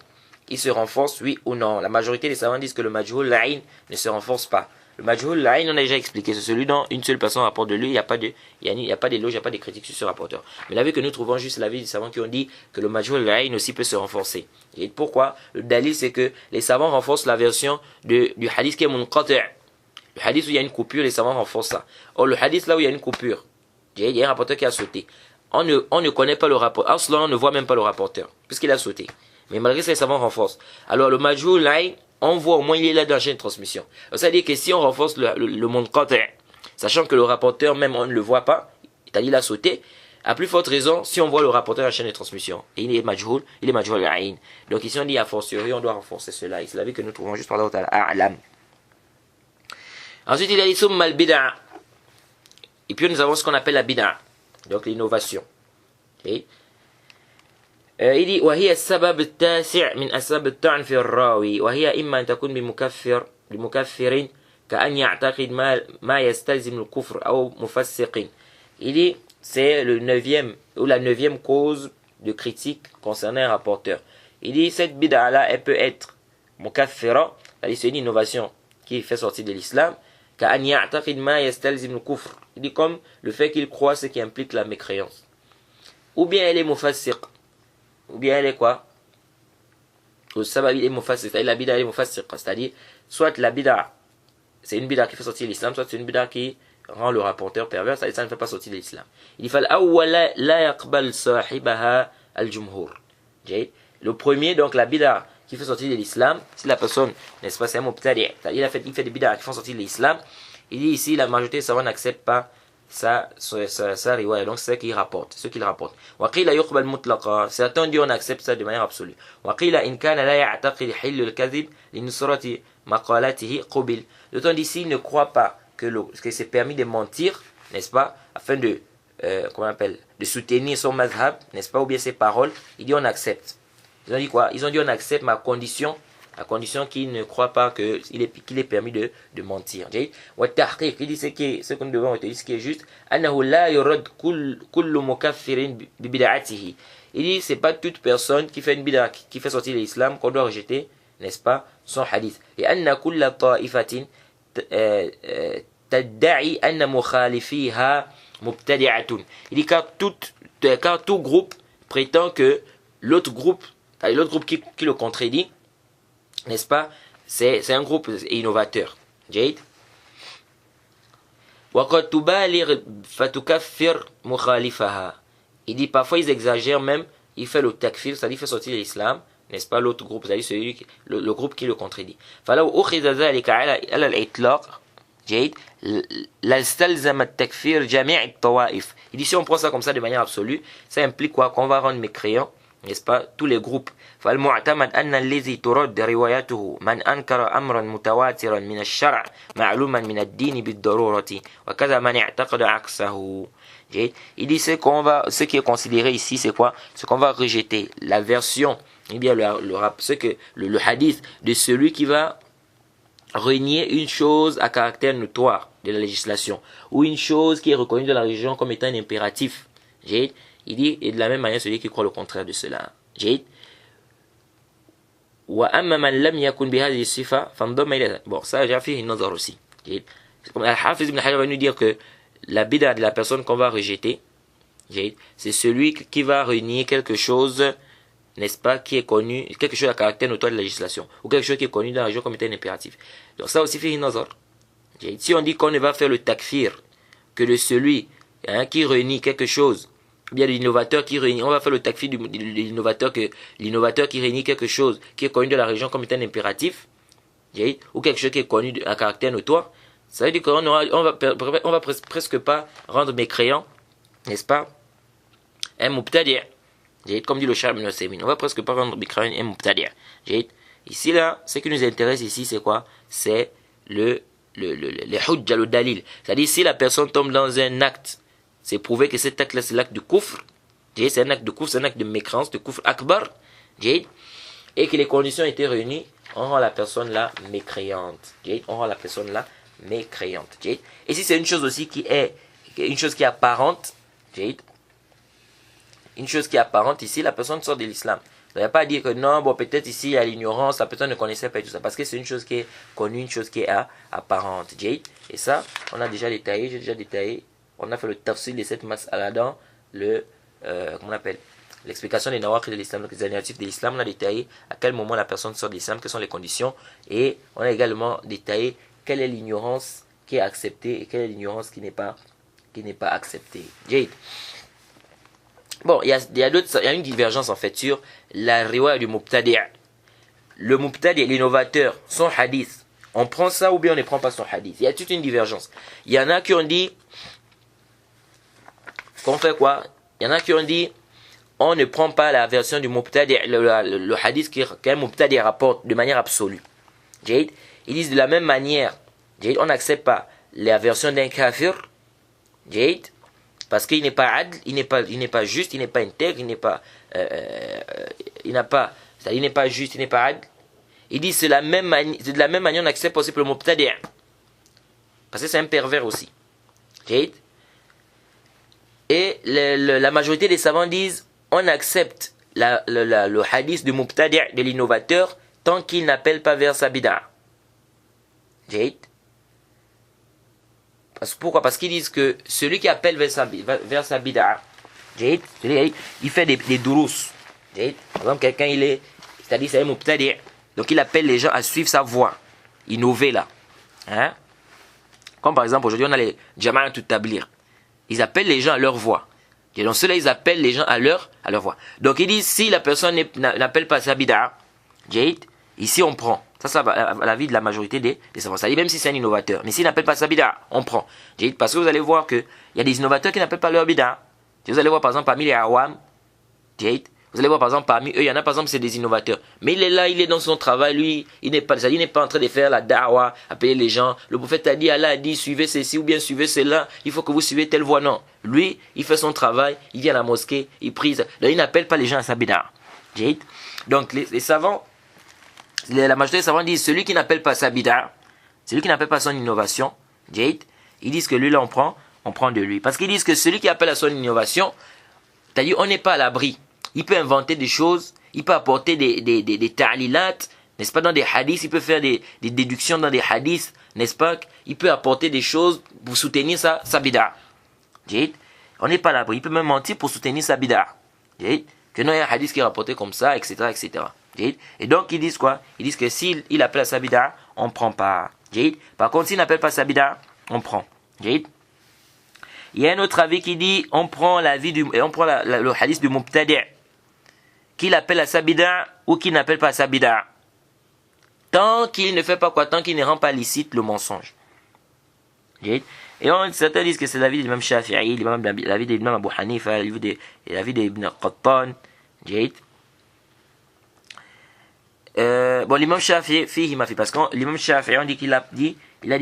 il se renforce, oui ou non? La majorité des savants disent que le majhoul ayn ne se renforce pas. Le majhoul ayn on a déjà expliqué, c'est celui dont une seule personne rapporte de lui, il n'y a pas d'éloge, il n'y a pas de critique sur ce rapporteur. Mais l'avis que nous trouvons juste l'avis des savants qui ont dit que le majhoul ayn aussi peut se renforcer. Et pourquoi? Le dalil c'est que les savants renforcent la version du hadith qui est munqati'. Le hadith où il y a une coupure, les savants renforcent ça. Or, le hadith là où il y a une coupure, il y a un rapporteur qui a sauté. On ne connaît pas le rapporteur. Aslan, on ne voit même pas le rapporteur, puisqu'il a sauté. Mais malgré ça, les savants renforcent. Alors, le majhoul là, on voit au moins il est là dans la chaîne de transmission. C'est-à-dire que si on renforce le munqati', sachant que le rapporteur, même on ne le voit pas, c'est-à-dire il a sauté, à plus forte raison, si on voit le rapporteur dans la chaîne de transmission, et il est majhoul ayn. Donc ici on dit a fortiori, on doit renforcer cela. Et c'est l'avis que nous trouvons juste par là a'lam. Ensuite, il a dit summa al-bid'a. Et puis nous avons ce qu'on appelle la bid'a, donc l'innovation. Il dit وهي السبب التاسع من أسباب الطعن في الراوي وهي إما أن تكون بمكفر كأن يعتقد ما يستلزم الكفر أو مفسق. Il dit c'est le 9e ou la 9e cause de critique concernant un rapporteur. Il dit cette bid'a là elle peut être mukaffira, c'est une innovation qui fait sortir de l'islam. Il dit comme le fait qu'il croit ce qui implique la mécréance. Ou bien elle est mufassiq. Ou bien elle est quoi? Au sabab il est mufassiq. La bid'a est mufassiq. C'est-à-dire, soit la bid'a, c'est une bid'a qui fait sortir de l'islam, soit c'est une bid'a qui rend le rapporteur pervers, c'est-à-dire ça ne fait pas sortir de l'islam. Il dit فَالْأَوَّلَ لَا يَقْبَلْ صَاحِبَهَا الْجُمْهُرِ. Le premier, donc la bid'a qui fait sortir de l'islam, si la personne, n'est-ce pas, c'est un mubtadi', il fait des bid'a qui font sortir de l'islam, il dit ici la majorité des savants n'accepte pas sa riwaya, donc c'est ce qu'il rapporte. وَقِيلَ يُقْبَلْ مُطْلَقًا. Certains disent on accepte ça de manière absolue. وَقِيلَ إِنْ كَانَ لَا يَعْتَقِدْ حِلُّ الْكَذِبِ لِنُصْرَةِ مَقَالَتِهِ قُبِلْ. D'autant d'ici ne croit pas que c'est permis de mentir, n'est-ce pas, afin de de soutenir son mazhab, n'est-ce pas, ou bien ses paroles. Il dit on accepte. Ils ont dit quoi? Ils ont dit on accepte ma condition, à condition qu'il ne croit pas qu'il est permis de mentir. Il dit ce que nous devons retenir, ce qui est juste. Il dit c'est pas toute personne qui fait une bid'a, qui fait sortir l'islam qu'on doit rejeter, n'est-ce pas, son hadith. Et anna kulla ta'ifatin tadda'i anna mukhalifiha mubtadi'atun. Il dit car tout groupe prétend que l'autre groupe Et l'autre groupe qui le contredit, n'est-ce pas, c'est un groupe innovateur. Jade. وَقَدْ تُبَالِغْ فَتُكَفِّرْ مُخَالِفَهَا. Il dit parfois ils exagèrent même, il fait le takfir, c'est-à-dire il fait sortir l'islam, n'est-ce pas, l'autre groupe, c'est-à-dire le groupe qui le contredit. فَلَوْ أُخِذَ ذَلِكَ عَلَى الْإِطْلَاقِ جيد لَاسْتَلْزَمَ التَّكْفِيرُ جَمِيعِ الطَّوَائِفِ. Il dit si on prend ça comme ça de manière absolue, ça implique quoi? Qu'on va rendre mécréants, n'est-ce pas, tous les groupes. فالمعتمد أن الذي ترد روايته من أنكر أمرا متواترا من الشرع معلوما من الدين بالضرورة وكذا من اعتقد عكسه. Il dit ce qui est considéré ici, c'est quoi? Ce qu'on va rejeter, la version, eh bien le hadith de celui qui va renier une chose à caractère notoire de la législation ou une chose qui est reconnue de la religion comme étant un impératif. Il dit, et de la même manière celui qui croit le contraire de cela. وأما من لم يكن بهذه الصفة فانضم إلى. Bon, ça j'ai fait une nazar aussi. Al-Hafiz ibn Hajar va nous dire que la bid'a de la personne qu'on va rejeter, c'est celui qui va renier quelque chose, n'est-ce pas, qui est connu, quelque chose à caractère notoire de la législation, ou quelque chose qui est connu dans la religion comme étant un impératif. Donc ça aussi fait une nazar. Si on dit qu'on ne va faire le takfir que de celui qui renie quelque chose, ou bien l'innovateur qui renie, on va faire le takfir de l'innovateur qui renie quelque chose qui est connu de la religion comme étant un impératif, ou quelque chose qui est connu à caractère notoire, ça veut dire qu'on va presque pas rendre mécréant, n'est-ce pas, un mubtadi', comme dit le Cheikh Ibn Uthaymin, on va presque pas rendre mécréant un mubtadi'. Ici là, ce qui nous intéresse ici, c'est quoi? C'est le hujja, le dalil. C'est-à-dire si la personne tombe dans un acte, c'est prouvé que cet acte-là, c'est l'acte de kufr. C'est un acte de kufr, c'est un acte de mécréance, de kufr akbar. Et que les conditions étaient réunies, on rend la personne là mécréante. On rend la personne là mécréante. Et si c'est une chose aussi qui est une chose qui est apparente, une chose qui est apparente, ici la personne sort de l'islam. Ça ne veut pas dire que non, bon, peut-être ici il y a l'ignorance, la personne ne connaissait pas tout ça. Parce que c'est une chose qui est connue, une chose qui est apparente. Et ça, on a déjà détaillé, j'ai déjà détaillé. On a fait le tafsir de cette mas'ala dans comment on appelle, l'explication des nawaqid de l'islam, donc les alternatifs de l'islam. On a détaillé à quel moment la personne sort de l'islam, quelles sont les conditions. Et on a également détaillé quelle est l'ignorance qui est acceptée et quelle est l'ignorance qui n'est pas acceptée. Bon, il y a une divergence en fait sur la riwaya du mubtadi'. Le mubtadi', l'innovateur, son hadith, on prend ça ou bien on ne prend pas son hadith. Il y a toute une divergence. Il y en a qui ont dit qu'on fait quoi? Il y en a qui ont dit on ne prend pas la version du mubtadi', le hadith qu'un mubtadi' rapporte de manière absolue. Ils disent de la même manière, on n'accepte pas la version d'un kafir, parce qu'il n'est pas adl, il n'est pas juste, il n'est pas intègre, il n'est pas juste, il n'est pas adl. Ils disent de la même manière on accepte aussi pour le mubtadi', parce que c'est un pervers aussi. Et la majorité des savants disent on accepte le hadith du mubtadi', de l'innovateur, tant qu'il n'appelle pas vers sa bid'a. Pourquoi? Parce qu'ils disent que celui qui appelle vers sa bid'a, il fait des durous. Par exemple, quelqu'un c'est-à-dire c'est un mubtadi', donc il appelle les gens à suivre sa voie, innover là. Comme par exemple aujourd'hui on a les jama'at tabligh. Ils appellent les gens à leur voix. Et donc ceux-là, ils appellent les gens à leur voix. Donc ils disent, si la personne n'appelle pas sa bid'a, ici on prend. Ça va à l'avis de la majorité des savants. Ça dit même si c'est un innovateur. Mais s'il n'appelle pas sa bid'a, on prend. Parce que vous allez voir qu'il y a des innovateurs qui n'appellent pas leur bid'a. Vous allez voir par exemple parmi les awam, vous allez voir par exemple parmi eux, il y en a par exemple c'est des innovateurs. Mais il est là, il est dans son travail, lui, il n'est pas en train de faire la da'wa, appeler les gens. Le prophète a dit, Allah a dit, suivez ceci ou bien suivez cela, il faut que vous suivez telle voie. Non. Lui, il fait son travail, il vient à la mosquée, il prie. Donc il n'appelle pas les gens à sa bid'a. Donc les savants, la majorité des savants disent, celui qui n'appelle pas sa bid'a, celui qui n'appelle pas son innovation, ils disent que lui là on prend de lui. Parce qu'ils disent que celui qui appelle à son innovation, c'est-à-dire on n'est pas à l'abri. Il peut inventer des choses, il peut apporter des ta'lilat, n'est-ce pas, dans des hadiths, il peut faire des déductions dans des hadiths, n'est-ce pas, il peut apporter des choses pour soutenir sa bid'a. On n'est pas à l'abri, il peut même mentir pour soutenir sa bid'a. Que Que non, il y a un hadith qui est rapporté comme ça, etc. etc. Et donc, ils disent quoi? Ils disent que s'il appelle ça bid'a, on ne prend pas. Par contre, s'il n'appelle pas ça bid'a, on prend. Il y a un autre avis qui dit on prend le hadith du mubtadi', qu'il appelle à sa bid'a ou qu'il n'appelle pas à sa bid'a. Tant qu'il ne fait pas quoi? Tant qu'il ne rend pas licite le mensonge. Et certains disent que c'est l'avis de l'imam Shafi'i, l'avis de l'imam Abu Hanifa, l'avis d'Ibn Qattan. Bon, l'imam Shafi'i, fihi ma fi, parce que l'imam Shafi'i, on dit qu'il a dit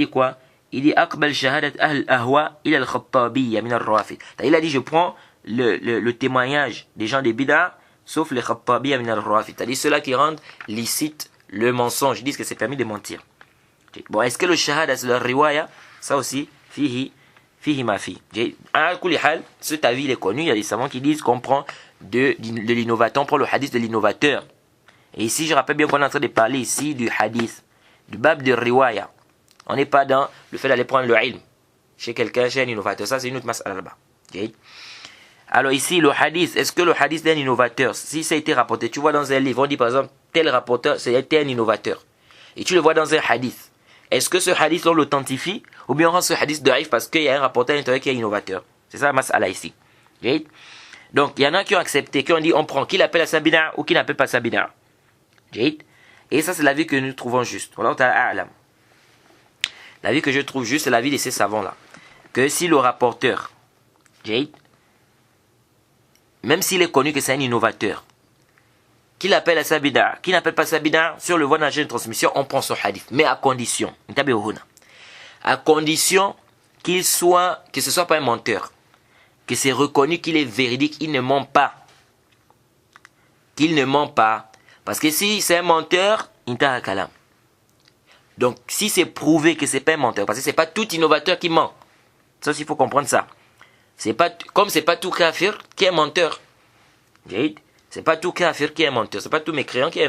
quoi? Il dit Aqbal shahadat ahl ahwa ila al-khattabiyya min al-rafid. Il a dit je prends le témoignage des gens des bid'a, sauf les khattabiyya min al-rafid. C'est-à-dire ceux-là qui rendent licite le mensonge. Ils disent que c'est permis de mentir. Bon, est-ce que le shahada c'est leur riwaya? Ça aussi, fihi ma fi. Cet avis il est connu. Il y a des savants qui disent qu'on prend de l'innovateur, on prend le hadith de l'innovateur. Et ici, je rappelle bien qu'on est en train de parler ici du hadith, du bab de riwaya. On n'est pas dans le fait d'aller prendre le ilm chez quelqu'un, chez un innovateur. Ça, c'est une autre mas'ala là-bas. Alors ici, le hadith, est-ce que le hadith d'un innovateur, si ça a été rapporté, tu vois dans un livre, on dit par exemple, tel rapporteur, c'était un innovateur. Et tu le vois dans un hadith. Est-ce que ce hadith, on l'authentifie ou bien on rend ce hadith da'if parce qu'il y a un rapporteur à l'intérieur qui est innovateur? C'est ça la mas'ala ici. Donc, il y en a qui ont accepté, qui ont dit, on prend qui l'appelle à sa bid'a ou qui n'appelle pas sa bid'a. Et ça, c'est l'avis que nous trouvons juste. L'avis que je trouve juste, c'est l'avis de ces savants-là. Que si le rapporteur, même s'il est connu que c'est un innovateur, qu'il appelle à sa bid'a, qu'il n'appelle pas sa bid'a, sur le voie d'un de transmission, on prend son hadith. Mais à condition, que ce soit pas un menteur, que c'est reconnu qu'il est véridique, il ne ment pas. Qu'il ne ment pas. Parce que si c'est un menteur, intaha kalam. Donc, si c'est prouvé que c'est pas un menteur, parce que c'est pas tout innovateur qui ment. Ça aussi, il faut comprendre ça. Comme c'est pas tout kafir qui est menteur. C'est pas tout kafir qui est menteur. C'est pas tout mécréant qui est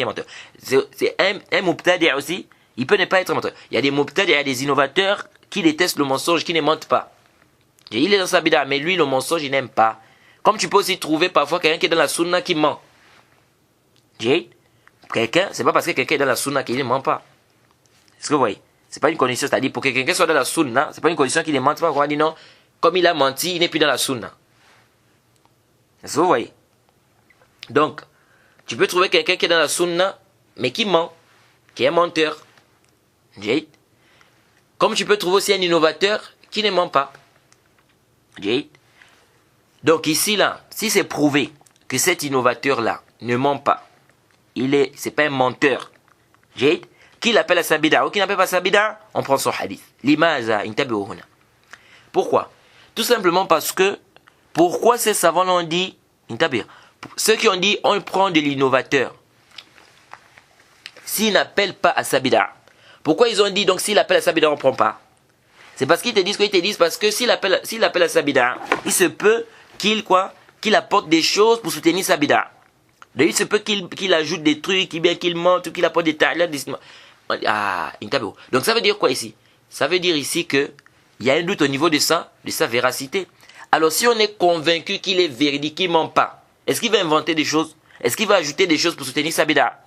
menteur. C'est un mubtadi' aussi, il peut ne pas être menteur. Il y a des mubtadi', il y a des innovateurs qui détestent le mensonge, qui ne mentent pas. Il est dans sa bid'a, mais lui, le mensonge, il n'aime pas. Comme tu peux aussi trouver parfois quelqu'un qui est dans la sunna qui ment. Quelqu'un, c'est pas parce que quelqu'un est dans la sunna qu'il ne ment pas. Est-ce que vous voyez? C'est pas une condition, c'est-à-dire pour que quelqu'un soit dans la sunna, c'est pas une condition qu'il ne mente pas. On va dire non, comme il a menti, il n'est plus dans la sunna. Est-ce que vous voyez? Donc, tu peux trouver quelqu'un qui est dans la sunna, mais qui ment, qui est un menteur. Comme tu peux trouver aussi un innovateur qui ne ment pas. Donc ici, là, si c'est prouvé que cet innovateur-là ne ment pas, c'est pas un menteur, qu'il appelle à sa bid'a ou qu'il n'appelle pas sa bid'a, on prend son hadith. Limaza intabi'u huna. Pourquoi? Tout simplement parce que, pourquoi ces savants l'ont dit, ceux qui ont dit, on prend de l'innovateur, s'il n'appelle pas à sa bid'a. Pourquoi ils ont dit, donc s'il appelle à sa bid'a, on ne prend pas? C'est parce qu'ils te disent parce que s'il appelle à sa bid'a, il se peut qu'il apporte des choses pour soutenir sa bid'a. Donc il se peut qu'il ajoute des trucs, bien qu'il mente ou qu'il apporte des ta'ala. Donc ça veut dire quoi ici? Ça veut dire ici que il y a un doute au niveau de sa véracité. Alors si on est convaincu qu'il est véridique, qu'il ne ment pas, est-ce qu'il va inventer des choses? Est-ce qu'il va ajouter des choses pour soutenir sa bid'a?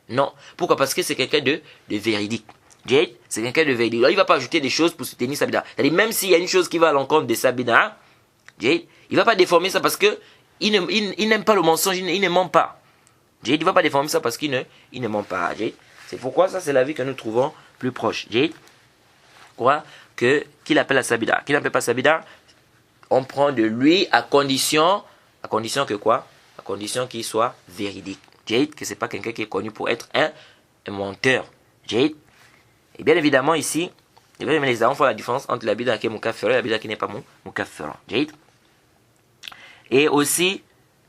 Non. Pourquoi? Parce que c'est quelqu'un de véridique. C'est quelqu'un de véridique. Alors il ne va pas ajouter des choses pour soutenir sa bid'a. C'est-à-dire même s'il y a une chose qui va à l'encontre de sa bid'a, il ne va pas déformer ça parce que il n'aime pas le mensonge, il ne ment pas. Il ne va pas déformer ça parce qu'il ne ment pas. C'est pourquoi ça, c'est l'avis que nous trouvons plus proche. Qu'il appelle à sa bid'a. Qu'il n'appelle pas sa bid'a, on prend de lui à condition que quoi? À condition qu'il soit véridique. Que ce n'est pas quelqu'un qui est connu pour être un menteur. Et bien évidemment ici, les savants font la différence entre la bid'a qui est mukaffira et la bid'a qui n'est pas mukaffira. Et aussi,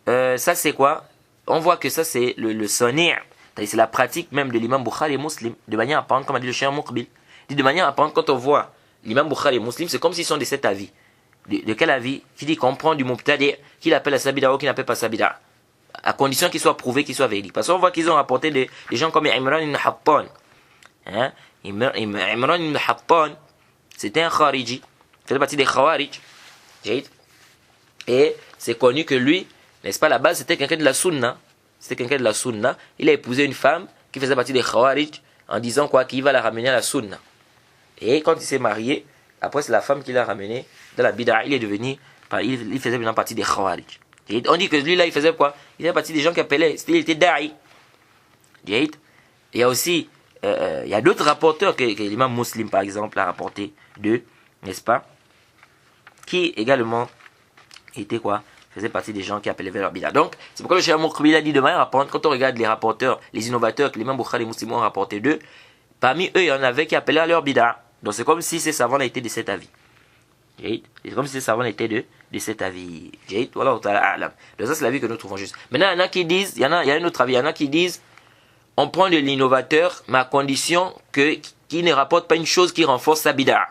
ça c'est quoi? On voit que ça c'est le sonnir. C'est la pratique même de l'imam Bukhari et Muslim, de manière apparente, comme a dit le Cheikh Muqbil. De manière apparente, quand on voit l'imam Bukhari et Muslim, c'est comme s'ils sont de cet avis. De quel avis? Qui dit qu'on prend du mubtadi, qu'il appelle à sa bid'a ou qu'il n'appelle pas sa bid'a, à condition qu'il soit prouvé, qu'il soit véridique. Parce qu'on voit qu'ils ont rapporté des gens comme Imran ibn Hattan. Imran ibn Hattan, c'était un khariji, il faisait partie des khawarij. Et c'est connu que lui, N'est-ce pas? La base, c'était quelqu'un de la sunna. C'était quelqu'un de la sunna. Il a épousé une femme qui faisait partie des Khawarij en disant quoi? Qu'il va la ramener à la sunna. Et quand il s'est marié, après c'est la femme qui l'a ramené dans la bid'a. Il est devenu, il faisait maintenant partie des Khawarij. Et on dit que lui là, il faisait quoi? Il faisait partie des gens qui appelaient, il était da'i. Il y a aussi, il y a d'autres rapporteurs que l'imam Muslim par exemple a rapporté d'eux, n'est-ce pas? Qui également était quoi? Faisait partie des gens qui appelaient vers leur bid'a. Donc, c'est pourquoi le Cheikh Moukbila dit demain, quand on regarde les rapporteurs, les innovateurs que l'imam Bukhari et Muslim ont rapporté d'eux, parmi eux, il y en avait qui appelaient à leur bid'a. Donc, c'est comme si ces savants étaient de cet avis. C'est comme si ces savants étaient de cet avis. Voilà, donc ça, c'est l'avis que nous trouvons juste. Maintenant, il y en a qui disent, il y a un autre avis, il y en a qui disent, on prend de l'innovateur, mais à condition qu'il ne rapporte pas une chose qui renforce sa bid'a.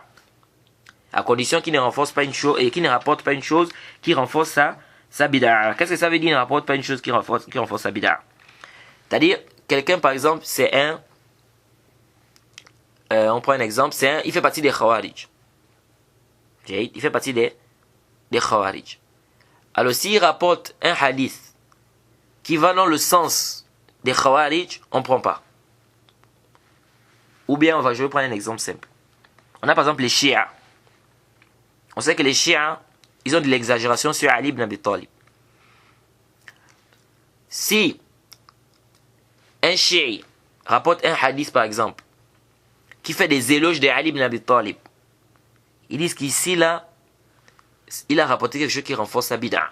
À condition qu'il ne renforce pas une chose, et qu'il ne rapporte pas une chose qui renforce sa bid'a. Qu'est-ce que ça veut dire, ne rapporte pas une chose qui renforce sa bid'a? C'est-à-dire, quelqu'un, par exemple, c'est on prend un exemple, il fait partie des Khawarij. Il fait partie des Khawarij. Alors, s'il rapporte un hadith qui va dans le sens des Khawarij, on ne prend pas. Ou bien, je vais prendre un exemple simple. On a par exemple les Shia. On sait que les Shia, ils ont de l'exagération sur Ali ibn Abi Talib. Si un Shia rapporte un hadith, par exemple, qui fait des éloges de Ali ibn Abi Talib, ils disent qu'ici, là, il a rapporté quelque chose qui renforce sa bid'a.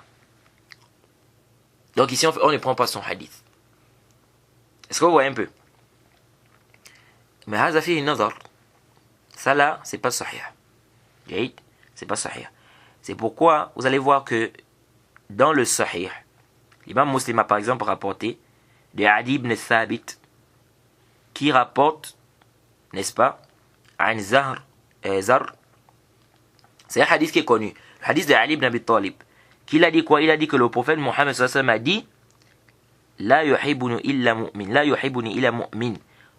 Donc ici, on ne prend pas son hadith. Est-ce que vous voyez un peu? Mais هذا فيه نظر. Ça là, c'est pas sahih. C'est pas sahih. C'est pourquoi vous allez voir que dans le sahih, l'imam Muslim a par exemple rapporté de Adi ibn Thabit qui rapporte, n'est-ce pas, un Zar. C'est un hadith qui est connu. Le hadith de Ali ibn Abi Talib. Qu'il a dit quoi? Il a dit que le prophète Mohammed sallallahu alayhi wa sallam a dit La yuhibuni illa mu'min, la yuhibuni illa mu'min,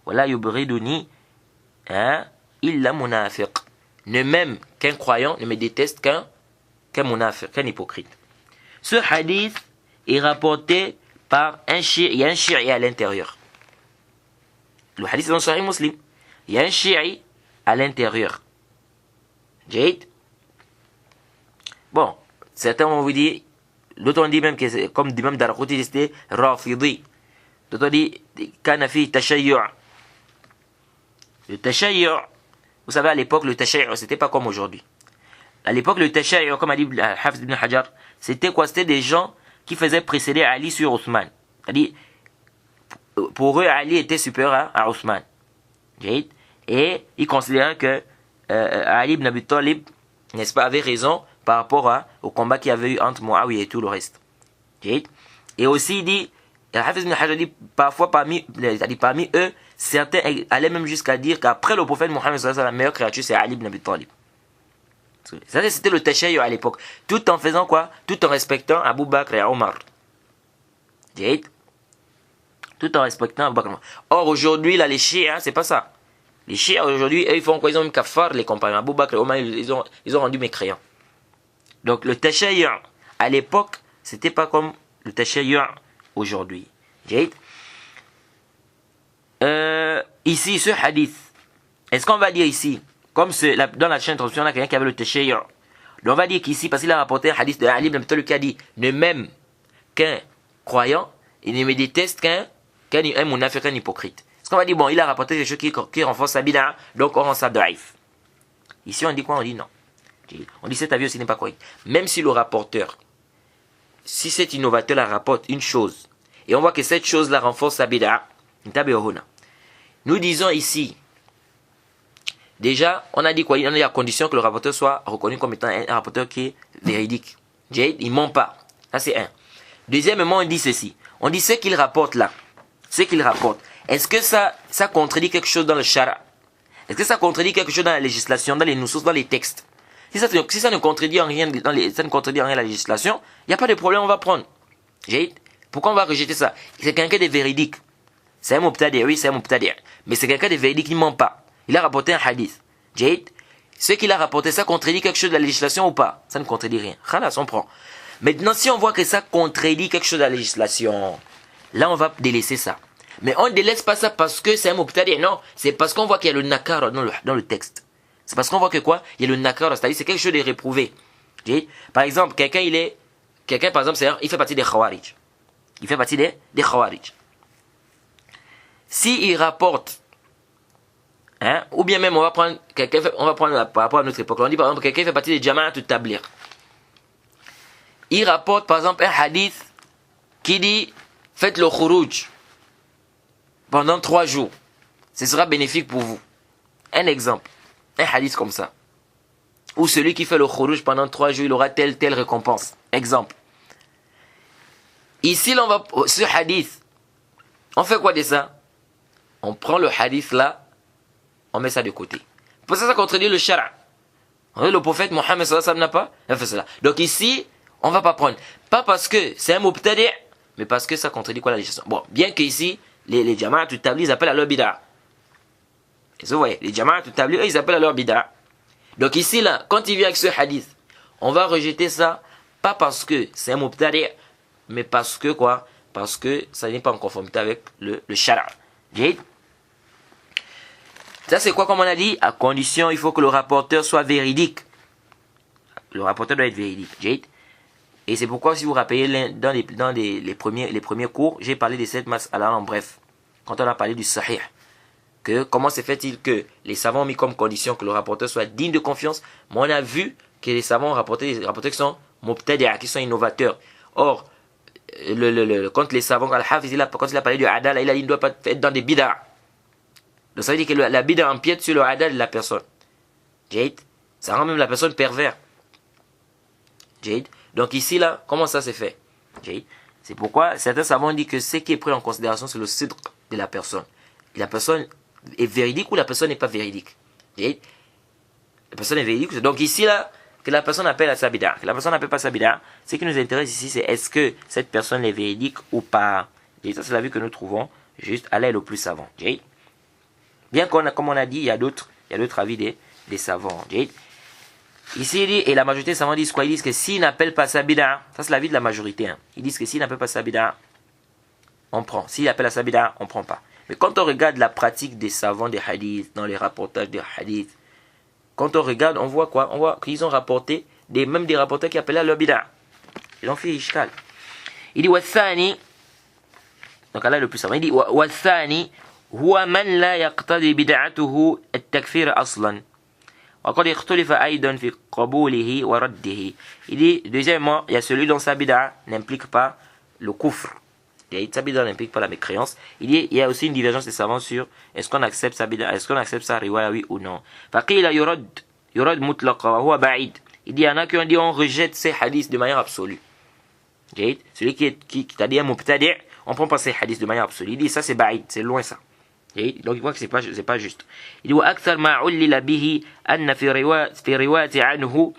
wa la yubghiduni illa munafiq. Ne m'aime qu'un croyant, ne me déteste qu'un munafiq, qu'un hypocrite. Ce hadith est rapporté par un shi'i, il y a un shi'i à l'intérieur. Le hadith est dans Sahih Muslim. Il y a un shi'i à l'intérieur. Jade. Bon, certains vont vous dire, d'autres ont dit même que c'est comme dit même Darqouti, c'était Rafidi. D'autres ont dit Kanafi Tashayyu'. Le Tashayyu', vous savez, à l'époque, le Tashayyu', c'était pas comme aujourd'hui. À l'époque, le Tashayyu', comme a dit Hafs ibn Hajar, c'était quoi? C'était des gens qui faisaient précéder Ali sur Othman. C'est-à-dire, pour eux, Ali était supérieur à Othman. Et ils considéraient que Ali ibn Abi Talib, n'est-ce pas, avait raison par rapport au combat qu'il y avait eu entre Muawiyah et tout le reste. Et aussi, il dit, Hafiz ibn Hajar dit, parfois parmi eux, certains allaient même jusqu'à dire qu'après le prophète Mohammed, la meilleure créature, c'est Ali ibn Abi Talib. Ça, c'était le tashayyu à l'époque. Tout en faisant quoi? Tout en respectant Abu Bakr et Omar. Tout en respectant Abu Bakr. Or, aujourd'hui, là, les chiites, c'est pas ça. Les chiites, aujourd'hui, ils font quoi? Ils ont même kafar les compagnons. Abu Bakr et Omar, ils ont rendu mécréants. Donc, le tashayyu à l'époque, c'était pas comme le tashayyu aujourd'hui. Ici, ce hadith, est-ce qu'on va dire ici, comme dans la chaîne d'introduction, on a quelqu'un qui avait le tashayyu. Donc on va dire qu'ici, parce qu'il a rapporté un hadith de Ali ibn Abi Talib qui a dit, ne m'aime qu'un croyant, et ne me déteste qu'un munafiq, un hypocrite. Est-ce qu'on va dire, bon, il a rapporté quelque chose qui renforce sa bid'a, donc on rend ça daïf. Ici, on dit quoi? On dit non. On dit cet avis aussi n'est pas correct. Même si le rapporteur, si cet innovateur la rapporte une chose, et on voit que cette chose-là renforce sa bid'a, nous disons ici, déjà, on a dit quoi? Il y a à condition que le rapporteur soit reconnu comme étant un rapporteur qui est véridique. Il ne ment pas. Ça, c'est un. Deuxièmement, on dit ceci. On dit ce qu'il rapporte là. Ce qu'il rapporte. Est-ce que ça contredit quelque chose dans le shara? Est-ce que ça contredit quelque chose dans la législation, dans les nusus, dans les textes? Si ça ne contredit en rien, la législation, il n'y a pas de problème, on va prendre. Pourquoi on va rejeter ça? C'est quelqu'un de véridique. C'est un mubtadi', oui, c'est un mubtadi'. Mais c'est quelqu'un de véridique qui ne ment pas. Il a rapporté un hadith. Ce qu'il a rapporté, ça contredit quelque chose de la législation ou pas? Ça ne contredit rien. Khalas, on prend. Maintenant, si on voit que ça contredit quelque chose de la législation, là, on va délaisser ça. Mais on ne délaisse pas ça parce que c'est un mubtadi', non. C'est parce qu'on voit qu'il y a le nakar dans le texte. C'est parce qu'on voit que quoi? Il y a le nakar, c'est-à-dire c'est quelque chose de réprouvé. Par exemple, quelqu'un, par exemple, il fait partie des khawarij. Il fait partie des khawarij. S'il rapporte, hein, ou bien même on va prendre par rapport à notre époque, on dit par exemple quelqu'un fait partie des jama'at tabligh. Il rapporte par exemple un hadith qui dit faites le khuruj pendant 3 jours. Ce sera bénéfique pour vous. Un exemple, un hadith comme ça. Ou celui qui fait le khuruj pendant 3 jours, il aura telle récompense. Exemple. Ici, là, on va, ce hadith, on fait quoi de ça? On prend le hadith là, on met ça de côté. Pour ça contredit le shara. Le prophète Mohammed sallallahu alayhi wa sallam n'a pas fait cela. Donc ici, on ne va pas prendre. Pas parce que c'est un mubtadi', mais parce que ça contredit quoi la législation. Bon, bien que ici, les jama'at tabligh, ils appellent à leur bid'a. Vous voyez, les jama'at tabligh, ils appellent à leur bid'a. Donc ici, là, quand il vient avec ce hadith, on va rejeter ça, pas parce que c'est un mubtadi', mais parce que quoi? Parce que ça n'est pas en conformité avec le shara. Ça c'est quoi comme on a dit? À condition, il faut que le rapporteur soit véridique. Le rapporteur doit être véridique. Et c'est pourquoi, si vous rappelez, dans les premiers cours, j'ai parlé de cette mas'ala en bref. Quand on a parlé du sahih. Que comment se fait-il que les savants ont mis comme condition que le rapporteur soit digne de confiance? Mais on a vu que les savants ont rapporté des rapporteurs qui sont mubtadi'a, qui sont innovateurs. Or, quand les savants, quand il a parlé du adal, il a dit qu'il ne doit pas être dans des bid'a. Donc ça veut dire que la bid'a empiète sur le adal de la personne. Ça rend même la personne pervers. Donc ici, là, comment ça s'est fait? C'est pourquoi certains savants disent que ce qui est pris en considération, c'est le sidq de la personne. La personne est véridique ou la personne n'est pas véridique. La personne est véridique. Donc ici, là, que la personne appelle à sa bid'a. Que la personne n'appelle pas sa bid'a. Ce qui nous intéresse ici, c'est est-ce que cette personne est véridique ou pas. Ça, c'est la vue que nous trouvons juste à l'aide au plus savant. Bien comme on a dit, il y a d'autres avis des savants. Ici, il dit, et la majorité des savants disent quoi? Ils disent que s'ils n'appellent pas sa bid'a, ça c'est l'avis de la majorité. Hein. Ils disent que s'ils n'appellent pas sa bid'a, on prend. S'ils appellent à sa bid'a, on prend pas. Mais quand on regarde la pratique des savants des hadiths, dans les rapportages des hadiths, quand on regarde, on voit quoi? On voit qu'ils ont rapporté, même des rapporteurs qui appellent à leur bid'a. Ils ont fait ishkal. Il dit, wathani, donc là le plus savant, il dit, wathani, huwa man la yaqtadi bid'atuhu at-takfir aslan. وقد اختلف أيضا في قبوله ورده. Il dit, deuxièmement, il y a celui dont sa bid'a n'implique pas le kufr. Sa bid'a n'implique pas la mécréance. Il y a aussi une divergence des savants sur est-ce qu'on accepte sa bid'a, est-ce qu'on accepte sa riwaya, oui ou non. فقيل يرد مطلقا وهو بعيد. Il dit, il y en a qui ont dit on rejette ces hadiths de manière absolue. Celui qui t'a dit un mubtadi', on prend pas ces hadiths de manière absolue. Il dit ça c'est ba'id, c'est loin ça. Donc il voit que c'est pas juste. Il dit وأكثر ما علل به أن في رواية عنه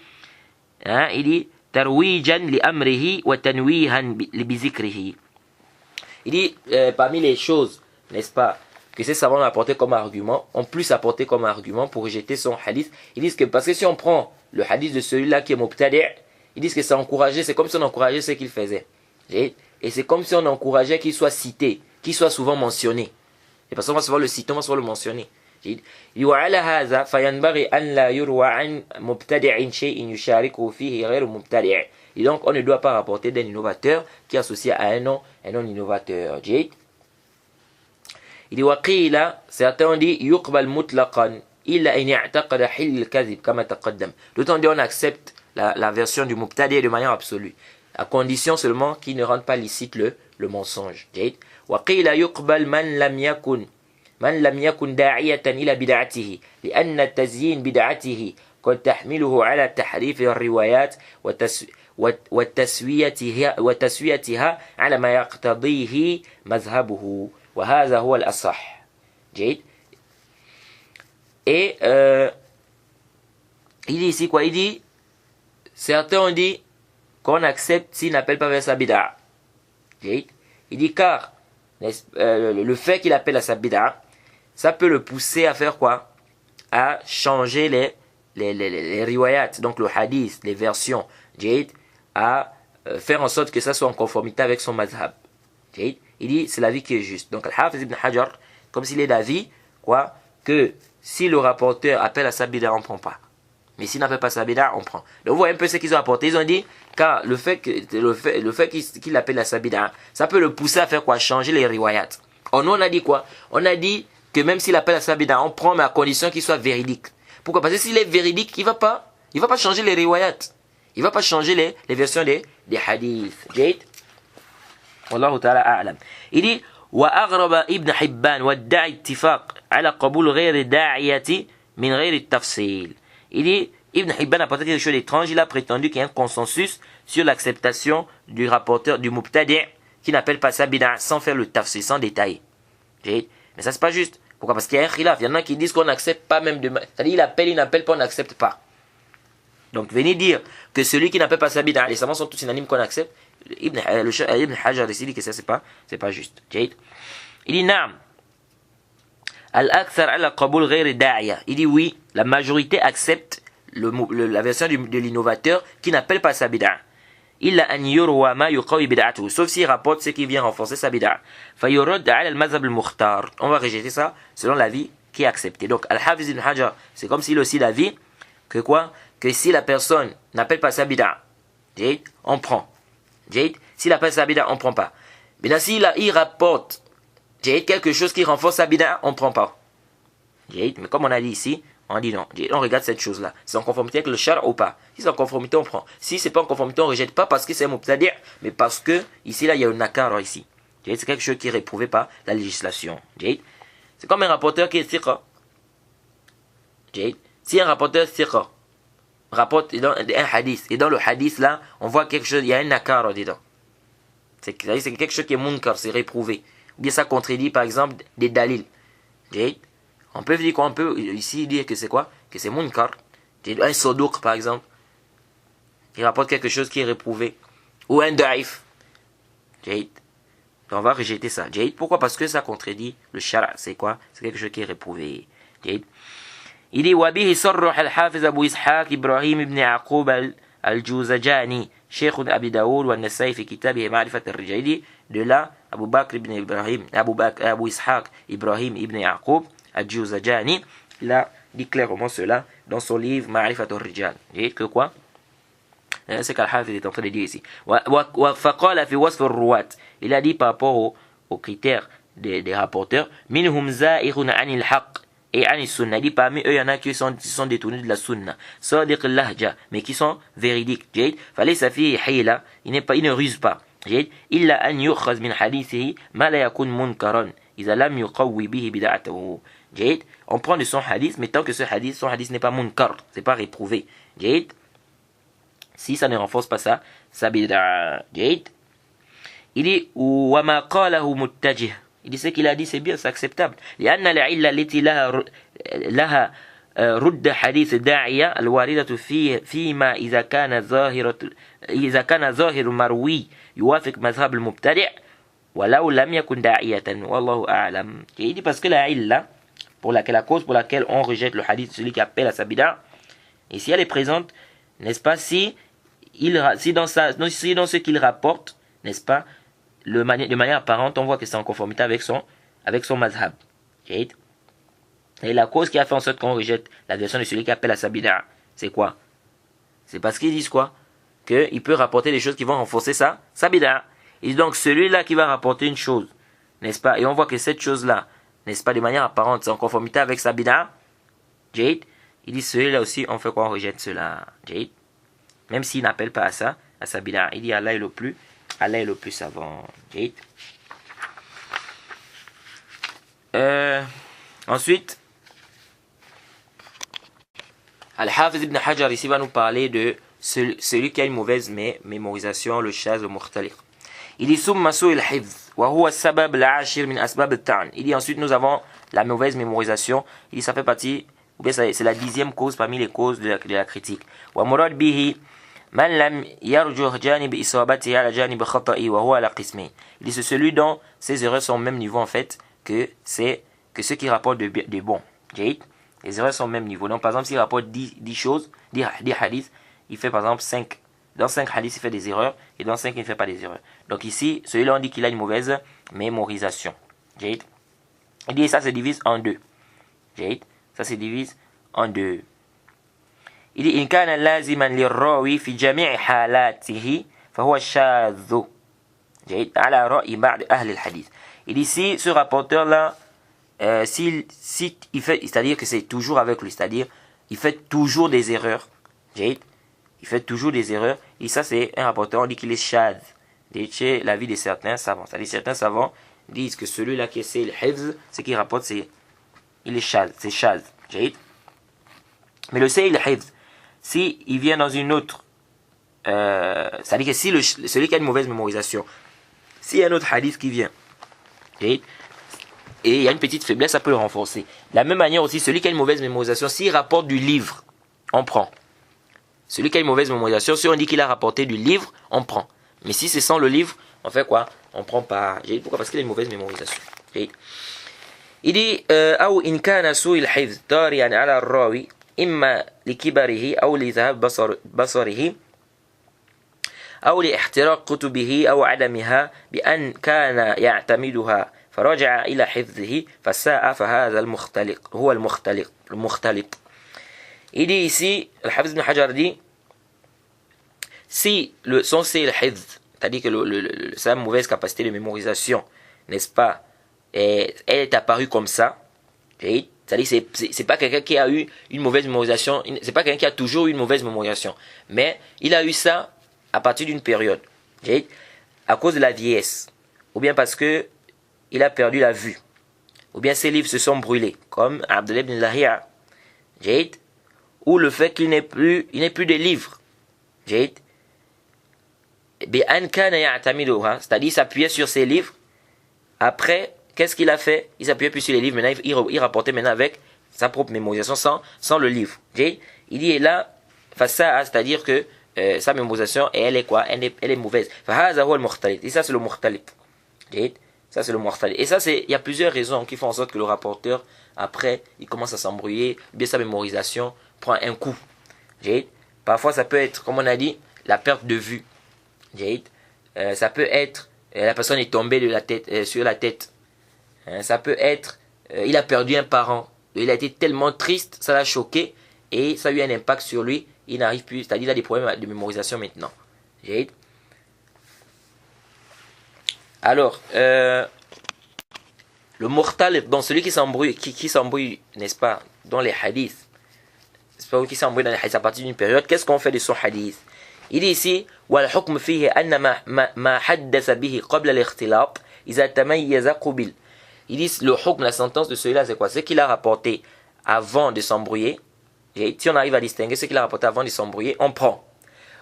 il dit ترويجا لأمره وتنويها بذكره. Il dit parmi les choses, n'est-ce pas, que ces savants ont apporté comme argument, ont plus apporté comme argument pour rejeter son hadith. Ils disent que parce que si on prend le hadith de celui-là qui est mubtadi', ils disent que ça encourageait, c'est comme si on encourageait ce qu'il faisait. Et c'est comme si on encourageait qu'il soit cité, qu'il soit souvent mentionné. Et parce qu'on va souvent le citer, on va souvent le mentionner. وعلى هذا فينبغي أن لا يروى عن مبتدع شيء يشاركه فيه غير مبتدع. Et donc on ne doit pas rapporter d'un innovateur qui est associé à un non innovateur. Il dit وقيل, certains ont dit يقبل مطلقا إلا إن يعتقد حل الكذب كما تقدم. D'autres ont dit on accepte la version du mubtadi' de manière absolue, à condition seulement qu'il ne rende pas licite le mensonge. وقيل يقبل من لم يكن داعية إلى بدعته لأن تزيين بدعته قد تحمله على تحريف الروايات وتسويتها على ما يقتضيه مذهبه وهذا هو الأصح. جيد. Et il dit ici quoi? Il dit, certains ont dit qu'on accepte s'il n'appelle pas vers sa bid'a. Il dit car le fait qu'il appelle à sa bid'a, ça peut le pousser à faire quoi? À changer les riwayat, donc le hadith, les versions, à faire en sorte que ça soit en conformité avec son madhab. Il dit c'est l'avis qui est juste. Donc Al-Hafiz ibn Hajar, comme s'il est d'avis quoi, que si le rapporteur appelle à sa bid'a, on ne prend pas. Mais s'il n'appelle pas sa bid'a, on prend. Donc vous voyez un peu ce qu'ils ont apporté. Ils ont dit car le fait qu'il appelle à sa bid'a, ça peut le pousser à faire quoi, changer les riwayat. Or nous on a dit quoi? On a dit que même s'il appelle à sa bid'a, on prend mais à condition qu'il soit véridique. Pourquoi? Parce que s'il est véridique, il va pas changer les riwayat. Il va pas changer les versions des hadiths. Wallahu ta'ala a'lam. Il dit وأغرب ابن حبان وادعى اتفاق على قبول غير داعية من غير التفصيل. Il dit Ibn Hibban a apporté quelque chose d'étrange. Il a prétendu qu'il y a un consensus sur l'acceptation du rapporteur du mubtadi' qui n'appelle pas ça bid'a sans faire le tafsir, sans détailler. Mais ça c'est pas juste. Pourquoi? Parce qu'il y a un khilaf. Il y en a qui disent qu'on n'accepte pas même de. C'est-à-dire il appelle, il n'appelle pas, on n'accepte pas. Donc venez dire que celui qui n'appelle pas sa bid'a, les savants sont tous unanimes qu'on accepte. Ibn Hajar décide que ça c'est pas juste. Il dit Naam. Al-Akthar ala qabul ghayr da'iya. Il dit oui, la majorité accepte la version de l'innovateur qui n'appelle pas sa bid'a. Illa an yurwa ma yuqawi bid'atuhu. Sauf s'il rapporte ce qui vient renforcer sa bid'a. Fa yurad ala al-mazhab al-mukhtar. On va rejeter ça selon l'avis qui est accepté. Donc Al-Hafiz ibn Hajar, c'est comme s'il aussi l'avis que quoi? Que si la personne n'appelle pas sa bid'a, on prend. S'il appelle sa bid'a, on ne prend pas. Mais s'il rapporte quelque chose qui renforce sa bid'a, on ne prend pas. Mais comme on a dit ici, on dit non. On regarde cette chose-là. C'est en conformité avec le shar ou pas. Si c'est en conformité, on prend. Si c'est pas en conformité, on ne rejette pas parce que c'est un mubtadi', mais parce que ici, là, il y a un nakar ici. C'est quelque chose qui est réprouvé par la législation. C'est comme un rapporteur qui est thiqa. Si un rapporteur thiqa rapporte dans un hadith, et dans le hadith là, on voit quelque chose, il y a un nakar dedans. C'est quelque chose qui est munkar, c'est réprouvé. Ou bien ça contredit par exemple des dalils. On peut dire qu'on peut ici dire que c'est quoi? Que c'est munkar. Un sodouk par exemple, il rapporte quelque chose qui est réprouvé. Ou un daif. On va rejeter ça. Pourquoi? Parce que ça contredit le shara. C'est quoi? C'est quelque chose qui est réprouvé. Il dit وبه صرح الحافظ أبو إسحاق إبراهيم بن يعقوب الجوزجاني شيخ أبي داود والنسائي في كتابه معرفة الرجال. Il dit de là Abu Ishaq Ibrahim ibn Yaqub al-Juzajani, il a dit clairement cela dans son livre Ma'rifat al-Rijal. Et que quoi? C'est qu'Al-Hafiz est en train de dire ici. فقال في وصف الرواة. Il a dit par rapport aux critères des rapporteurs منهم زائغ عن الحق et Anis Sunna. Dit parmi eux, il y en a qui sont détournés de la Sunna. Sadiq al-Lahja, mais qui sont véridiques. Fallait sa fille Hila, il ne ruse pas. Illa an yukhaz min hadithihi ma la yakun munkaran. Iza lam yuqawwi bihi bid'atahu. On prend de son hadith, mais tant que son hadith n'est pas munkar, c'est pas réprouvé. Si ça ne renforce pas ça, ça bid'a. Il dit, wa ma qalahu muttajih. Il dit ce qu'il a dit, c'est bien, c'est acceptable. لأن العلة التي لها رد حديث الداعية الواردة فيما إذا كان ظاهر مروي يوافق مذهب المبتدع ولو لم يكن داعية والله أعلم. Il dit parce que la illa, la cause pour laquelle on rejette le hadith, celui qui appelle à sa bid'a, et si elle est présente, n'est-ce pas, si dans ce qu'il rapporte, n'est-ce pas, de manière apparente, on voit que c'est en conformité avec son mazhab. Et la cause qui a fait en sorte qu'on rejette la version de celui qui appelle à sa bid'a, c'est quoi? C'est parce qu'ils disent quoi? Qu'il peut rapporter des choses qui vont renforcer sa bid'a. Et donc celui-là qui va rapporter une chose, n'est-ce pas? Et on voit que cette chose-là, n'est-ce pas, de manière apparente, c'est en conformité avec sa bid'a. Il dit celui-là aussi, on fait quoi? On rejette cela. Même s'il n'appelle pas à ça, à sa bid'a. Il dit Allah est le plus savant. Ensuite, Al-Hafiz ibn Hajar ici va nous parler de celui qui a une mauvaise mémorisation, le shaz, le mukhtalif. Il dit summa su'il hifz wa huwa sabab al-ashir min asbab at-ta'n. Il dit ensuite nous avons la mauvaise mémorisation. Il dit ça fait partie, ou bien c'est la 10e cause parmi les causes de la critique. Wa murad bihi man lam yarjuh janib isabatihi ala janib khata'i wa huwa ala qismi. Il dit c'est celui dont ses erreurs sont au même niveau en fait que ceux qui rapportent de bons. Les erreurs sont au même niveau. Donc par exemple s'il rapporte 10 choses, 10 hadiths, il fait par exemple 5 Dans 5 hadiths, il fait des erreurs, et dans 5, il ne fait pas des erreurs. Donc ici, celui-là, on dit qu'il a une mauvaise mémorisation. Il dit ça se divise en deux. Ça se divise en deux. Il dit, إن كان لازما للراوي في جميع حالاته فهو شاذ. على رأي بعض أهل الحديث. Il dit, si ce rapporteur-là, si il fait, c'est-à-dire que c'est toujours avec lui, c'est-à-dire, il fait toujours des erreurs. Il fait toujours des erreurs. Et ça, c'est un rapporteur, on dit qu'il est shadh. C'est l'avis de certains savants. C'est-à-dire, certains savants disent que celui-là qui est le hifz, ce qu'il rapporte, c'est, il est shadh, c'est shadh. Mais le sayl hifz, si il vient dans une autre, c'est-à-dire que si celui qui a une mauvaise mémorisation, s'il y a un autre hadith qui vient, et il y a une petite faiblesse, ça peut le renforcer. De la même manière aussi, celui qui a une mauvaise mémorisation, s'il rapporte du livre, on prend. Celui qui a une mauvaise mémorisation, si on dit qu'il a rapporté du livre, on prend. Mais si c'est sans le livre, on fait quoi? On prend pas. Pourquoi? Parce qu'il a une mauvaise mémorisation. Il dit أو إن كان سوء الحفظ طارئا على الراوي إما لكبره أو لذهاب بصره أو لاحتراق كتبه أو عدمها بأن كان يعتمدها فرجع إلى حفظه فساء فهذا المختلق هو المختلط. Il dit ici, le Hafiz ibn Hajar dit, si son c'est le hifz, c'est-à-dire que sa mauvaise capacité de mémorisation, n'est-ce pas, elle est apparue comme ça, c'est-à-dire c'est pas quelqu'un qui a eu une mauvaise mémorisation, c'est pas quelqu'un qui a toujours eu une mauvaise mémorisation, mais il a eu ça à partir d'une période, à cause de la vieillesse, ou bien parce que il a perdu la vue, ou bien ses livres se sont brûlés, comme Abdullah ibn Lahiya, ou le fait qu'il n'ait plus de livres, c'est-à-dire s'appuyer sur ses livres. Après, qu'est-ce qu'il a fait? Il s'appuyait plus sur les livres, maintenant il rapportait maintenant avec sa propre mémorisation sans le livre. Il dit là, c'est-à-dire que sa mémorisation, elle est quoi? Elle est mauvaise. Et ça c'est le mukhtalit. Ça c'est le mukhtalit. Et ça il y a plusieurs raisons qui font en sorte que le rapporteur, après, il commence à s'embrouiller, bien sa mémorisation prend un coup. Parfois ça peut être, comme on a dit, la perte de vue. Ça peut être la personne est tombée de la tête, sur la tête. Ça peut être il a perdu un parent. Il a été tellement triste, ça l'a choqué et ça a eu un impact sur lui. Il n'arrive plus, c'est-à-dire il a des problèmes de mémorisation maintenant. Alors, le mukhtalif, donc celui qui s'embrouille, n'est-ce pas, dans les hadiths, qui s'embrouille dans les hadiths à partir d'une période, qu'est-ce qu'on fait de son hadith? Il dit ici, وَالْحُكْمُ فِيهِ أَنَّ مَا حَدَّثَ بِهِ قَبْلَ الْاخْتِلَاطِ إِذَا تَمَيَّزَ قُبِلْ. Ils disent, le hukm, la sentence de celui-là, c'est quoi? Ce qu'il a rapporté avant de s'embrouiller. Si on arrive à distinguer ce qu'il a rapporté avant de s'embrouiller, on prend.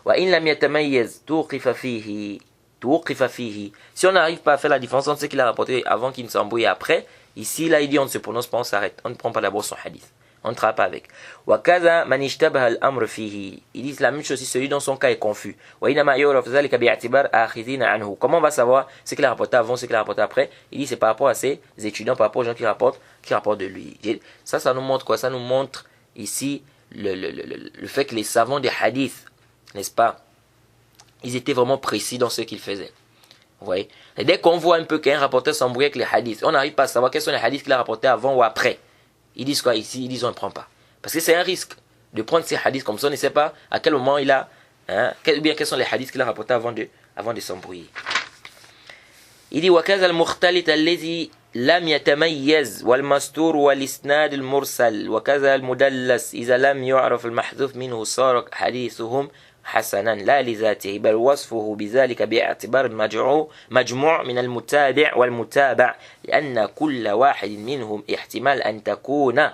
وَإِنْ لَمْ يَتَمَيَّزْ تُوقِفَ فِيهِ. Si on n'arrive pas à faire la différence entre ce qu'il a rapporté avant qu'il ne s'embrouille après, ici, là, il dit, on ne se prononce pas, on s'arrête. On ne prend pas d'abord son hadith. On ne travaille pas avec. وَكَذَا مَنِ اشْتَبَهَ الْأَمْرُ فِيهِ. Il dit la même chose si celui dont son cas est confus. وَإِنَّمَا يُعْرَفُ ذَلِكَ بِاعْتِبَارِ آخِذِينَ عَنْهُ. Comment on va savoir ce qu'il a rapporté avant, ce qu'il a rapporté après? Il dit c'est par rapport à ses étudiants, par rapport aux gens qui rapportent de lui. Ça nous montre quoi? Ça nous montre ici le fait que les savants des hadiths, n'est-ce pas, ils étaient vraiment précis dans ce qu'ils faisaient. Vous voyez? Et dès qu'on voit un peu qu'un rapporteur s'embrouille avec les hadiths, on n'arrive pas à savoir quels sont les hadiths qu'il a rapportés avant ou après. Ils disent quoi ici? Ils disent on ne prend pas. Parce que c'est un risque de prendre ces hadiths comme ça. On ne sait pas à quel moment il a, quels sont les hadiths qu'il a rapportés avant de s'embrouiller. Il dit وَكَذَا الْمُخْتَلِطَ الَّذِي لَمْ يَتَمَيَّزْ وَالْمَسْتُورُ وَالْإِسْنَادُ الْمُرْسَلِ وَكَذَا الْمُدَلَّسِ إِذَا لَمْ يُعْرَفْ الْمَحْذُوفُ مِنْهُ صَارَ حَدِيثُهُم حسنا لا لذاته بل وصفه بذلك باعتبار مجموع من المتابع والمتابع لأن كل واحد منهم احتمال أن تكون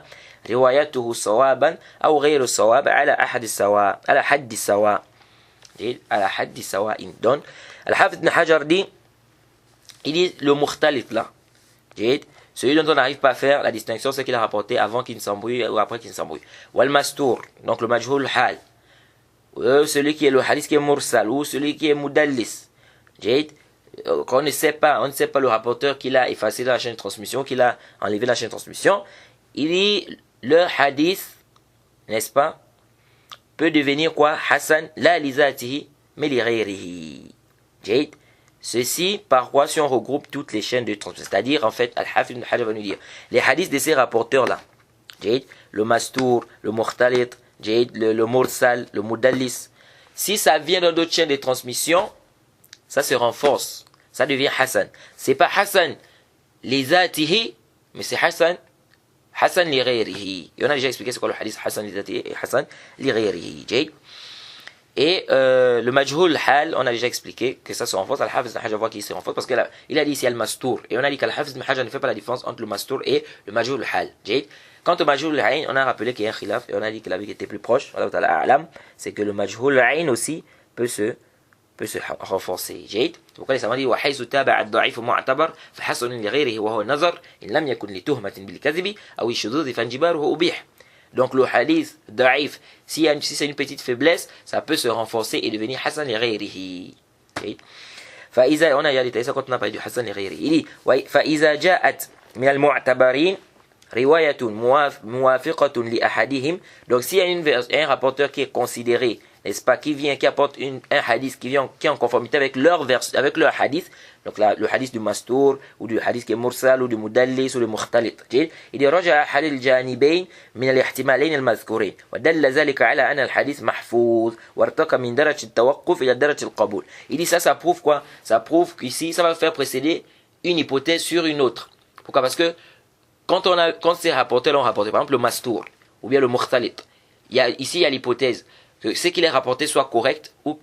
روايته صوابا أو غير صواب على حد السواء donc الحافظ ابن حجر dit il dit le mukhtalif là celui dont on n'arrive pas à faire la distinction c'est qu'il a rapporté avant qu'il ne s'embrouille ou après qu'il ne s'embrouille wal mastour donc le majhul hal celui qui est le hadith qui est mursal ou celui qui est mudallis, qu'on ne sait pas, on ne sait pas le rapporteur qui l'a effacé dans la chaîne de transmission, qui l'a enlevé la chaîne de transmission. Il dit le hadith, n'est-ce pas, peut devenir quoi? Hassan la lizatihi, mais لغيره. جيد. Ceci, par quoi si on regroupe toutes les chaînes de transmission. C'est-à-dire, en fait, Al-Hafid ibn Hajar va nous dire, les hadiths de ces rapporteurs-là, le Mastour, le Mukhtalit, le Mursal, le Mudallis, si ça vient dans d'autres chaînes de transmission, ça se renforce. Ça devient Hassan. C'est pas Hassan les atihi, mais c'est Hassan li ghayrihi. Et on a déjà expliqué c'est quoi le hadith Hassan li atihi et Hassan li ghayrihi. Et le majhul hal, on a déjà expliqué que ça se renforce. Al-Hafiz ibn Hajar voit qu'il se renforce parce qu'il a dit ici al-mastour. Et on a dit qu'Al-Hafiz ibn Hajar ne fait pas la différence entre le mastour et le majhul hal. Quant au majhul ayn, on a rappelé qu'il y a un khilaf et on a dit que la vie qui était plus proche, c'est que le majhul ayn aussi peut se renforcer. جيد. وقال السماوي وحيث تابع الضعيف معتبر فحسن لغيره وهو النظر إن لم يكن لتهمة بالكذب أو الشذوذ فانجباره أبيح. Donc le hadith daif, si c'est une petite faiblesse, ça peut se renforcer et devenir hasan li ghayrihi. فإذا on a déjà détaillé ça quand on a parlé du hasan li ghayrihi. Il dit فإذا جاءت من المعتبرين رواية موافقة لأحدهم. Donc s'il y a un rapporteur qui est considéré, n'est-ce pas, qui apporte un hadith qui est en conformité avec leur hadith, donc le hadith du Mastour, ou du hadith qui est Mursal, ou du Mudallis, ou du Mukhtalit. Il dit رجع أحد الجانبين من الاحتمالين المذكورين ودل ذلك على أن الحديث محفوظ وارتقى من درجة التوقف إلى درجة القبول. Il dit ça prouve quoi? Ça prouve qu'ici ça va faire précéder une hypothèse sur une autre. Pourquoi? Parce que quand ces rapportés l'ont rapporté, par exemple le Mastour, ou bien le Mukhtalit, ici il y a l'hypothèse que ce qu'il est rapporté soit correct ou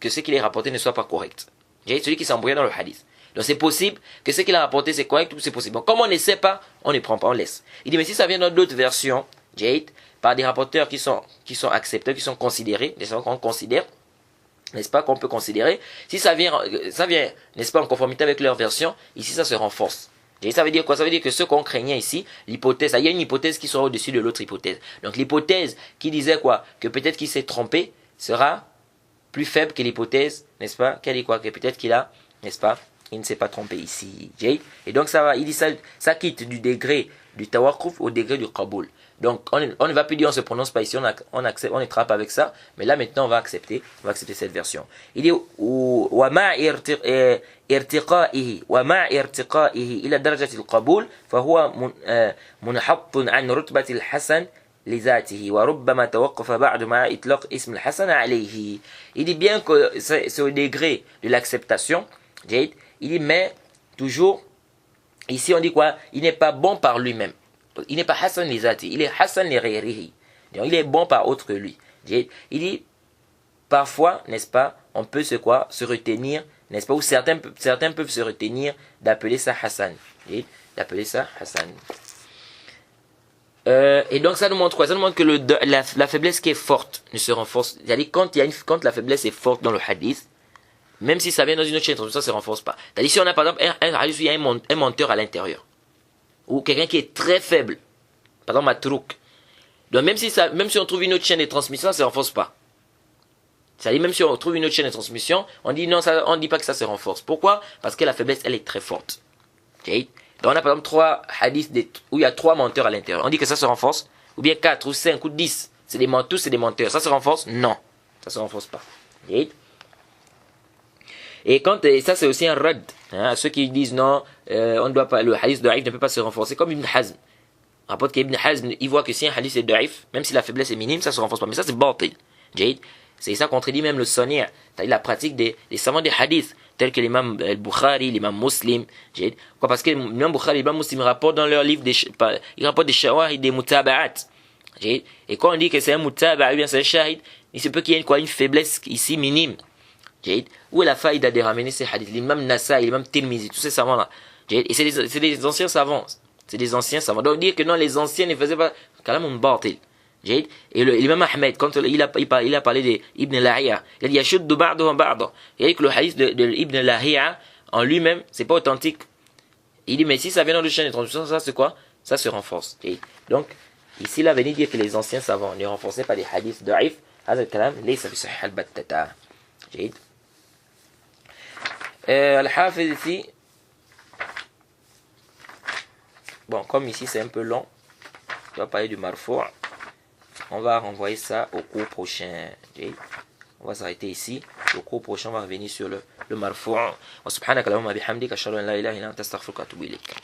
que ce qu'il est rapporté ne soit pas correct. Celui qui s'embrouille dans le hadith. Donc c'est possible que ce qu'il a rapporté c'est correct ou c'est possible. Donc comme on ne sait pas, on ne prend pas, on laisse. Il dit mais si ça vient dans d'autres versions, par des rapporteurs qui sont acceptés, qui sont considérés, qu'on considère, n'est-ce pas, qu'on peut considérer, si ça vient, n'est-ce pas, en conformité avec leur version, ici ça se renforce. Et ça veut dire quoi? Ça veut dire que ce qu'on craignait ici, l'hypothèse, il y a une hypothèse qui sera au-dessus de l'autre hypothèse. Donc l'hypothèse qui disait quoi? Que peut-être qu'il s'est trompé sera plus faible que l'hypothèse, n'est-ce pas? Qu'elle dit quoi? Que peut-être qu'il a, n'est-ce pas? Il ne s'est pas trompé ici. Et donc ça va, il dit ça quitte du degré du tawakkuf au degré du qaboul. Donc on ne va plus dire on se prononce pas ici, on accepte, on attrape avec ça, mais là maintenant on va accepter cette version. Il dit ومع ارتقائه إلى درجة القبول فهو منحط عن رتبة الحسن لذاته وربما توقف بعد مع إطلاق اسم الحسن عليه. Il dit bien que c'est au degré de l'acceptation, il dit mais toujours ici on dit quoi? Il n'est pas bon par lui-même. Il n'est pas Hassan li zati, il est Hassan li ghayrihi. Il est bon par autre que lui. Il dit parfois, n'est-ce pas, on peut se retenir, n'est-ce pas, ou certains peuvent se retenir d'appeler ça Hassan. D'appeler ça Hassan. Et donc ça nous montre quoi? Ça nous montre que la faiblesse qui est forte ne se renforce. C'est-à-dire quand la faiblesse est forte dans le hadith, même si ça vient dans une autre chaîne, ça ne se renforce pas. C'est-à-dire si on a par exemple un hadith où il y a un menteur à l'intérieur, ou quelqu'un qui est très faible, par exemple Matrouk. Donc même si on trouve une autre chaîne de transmission, ça ne se renforce pas. C'est-à-dire même si on trouve une autre chaîne de transmission, on dit non, on ne dit pas que ça se renforce. Pourquoi? Parce que la faiblesse, elle est très forte. Donc on a par exemple 3 hadiths où il y a 3 menteurs à l'intérieur. On dit que ça se renforce, ou bien 4 ou 5 ou 10. C'est des menteurs. Ça se renforce? Non. Ça ne se renforce pas. Et ça c'est aussi un rad. Ceux qui disent non, on ne doit pas, le hadith daif ne peut pas se renforcer, comme Ibn Hazm. Rapporte qu'Ibn Hazm, il voit que si un hadith est daif, même si la faiblesse est minime, ça ne se renforce pas. Mais ça c'est batil. C'est ça contredit même le Sunni', c'est-à-dire la pratique des savants des hadiths, tels que l'imam al-Bukhari, l'imam Muslim. Pourquoi? Parce que l'imam Bukhari et l'imam Muslim rapportent dans leur livre ils rapportent des shawahid, des mutaba'at. Et quand on dit que c'est un mutaba'a, bien c'est un shahid, il se peut qu'il y ait une faiblesse ici minime. Où est la faïda de ramener ces hadiths? L'imam Nasa'i, l'imam Tirmizi, tous ces savants-là. Et c'est des anciens savants. C'est des anciens savants. Donc dire que non, les anciens ne faisaient pas kalam batil. Et l'imam Ahmed, quand il a parlé d'Ibn Lahiya, il a dit yashuddu ba'duhum ba'da. Il a dit que le hadith de Ibn Lahiya en lui-même, c'est pas authentique. Il dit mais si ça vient dans le chaîne de transmission, ça c'est quoi? Ça se renforce. Donc ici il a venu dire que les anciens savants ne renforçaient pas les hadiths da'if. هذا الكلام ليس بصحيح البتة. جيد. Al-Hafiz ici, bon comme ici c'est un peu long, on va parler du marfou', on va renvoyer ça au cours prochain. On va s'arrêter ici. Le cours prochain va revenir sur le marfou'. Wa subhanaka Allahumma bihamdika ashhadu an la ilaha illa anta astaghfiruka wa atubu ilayk.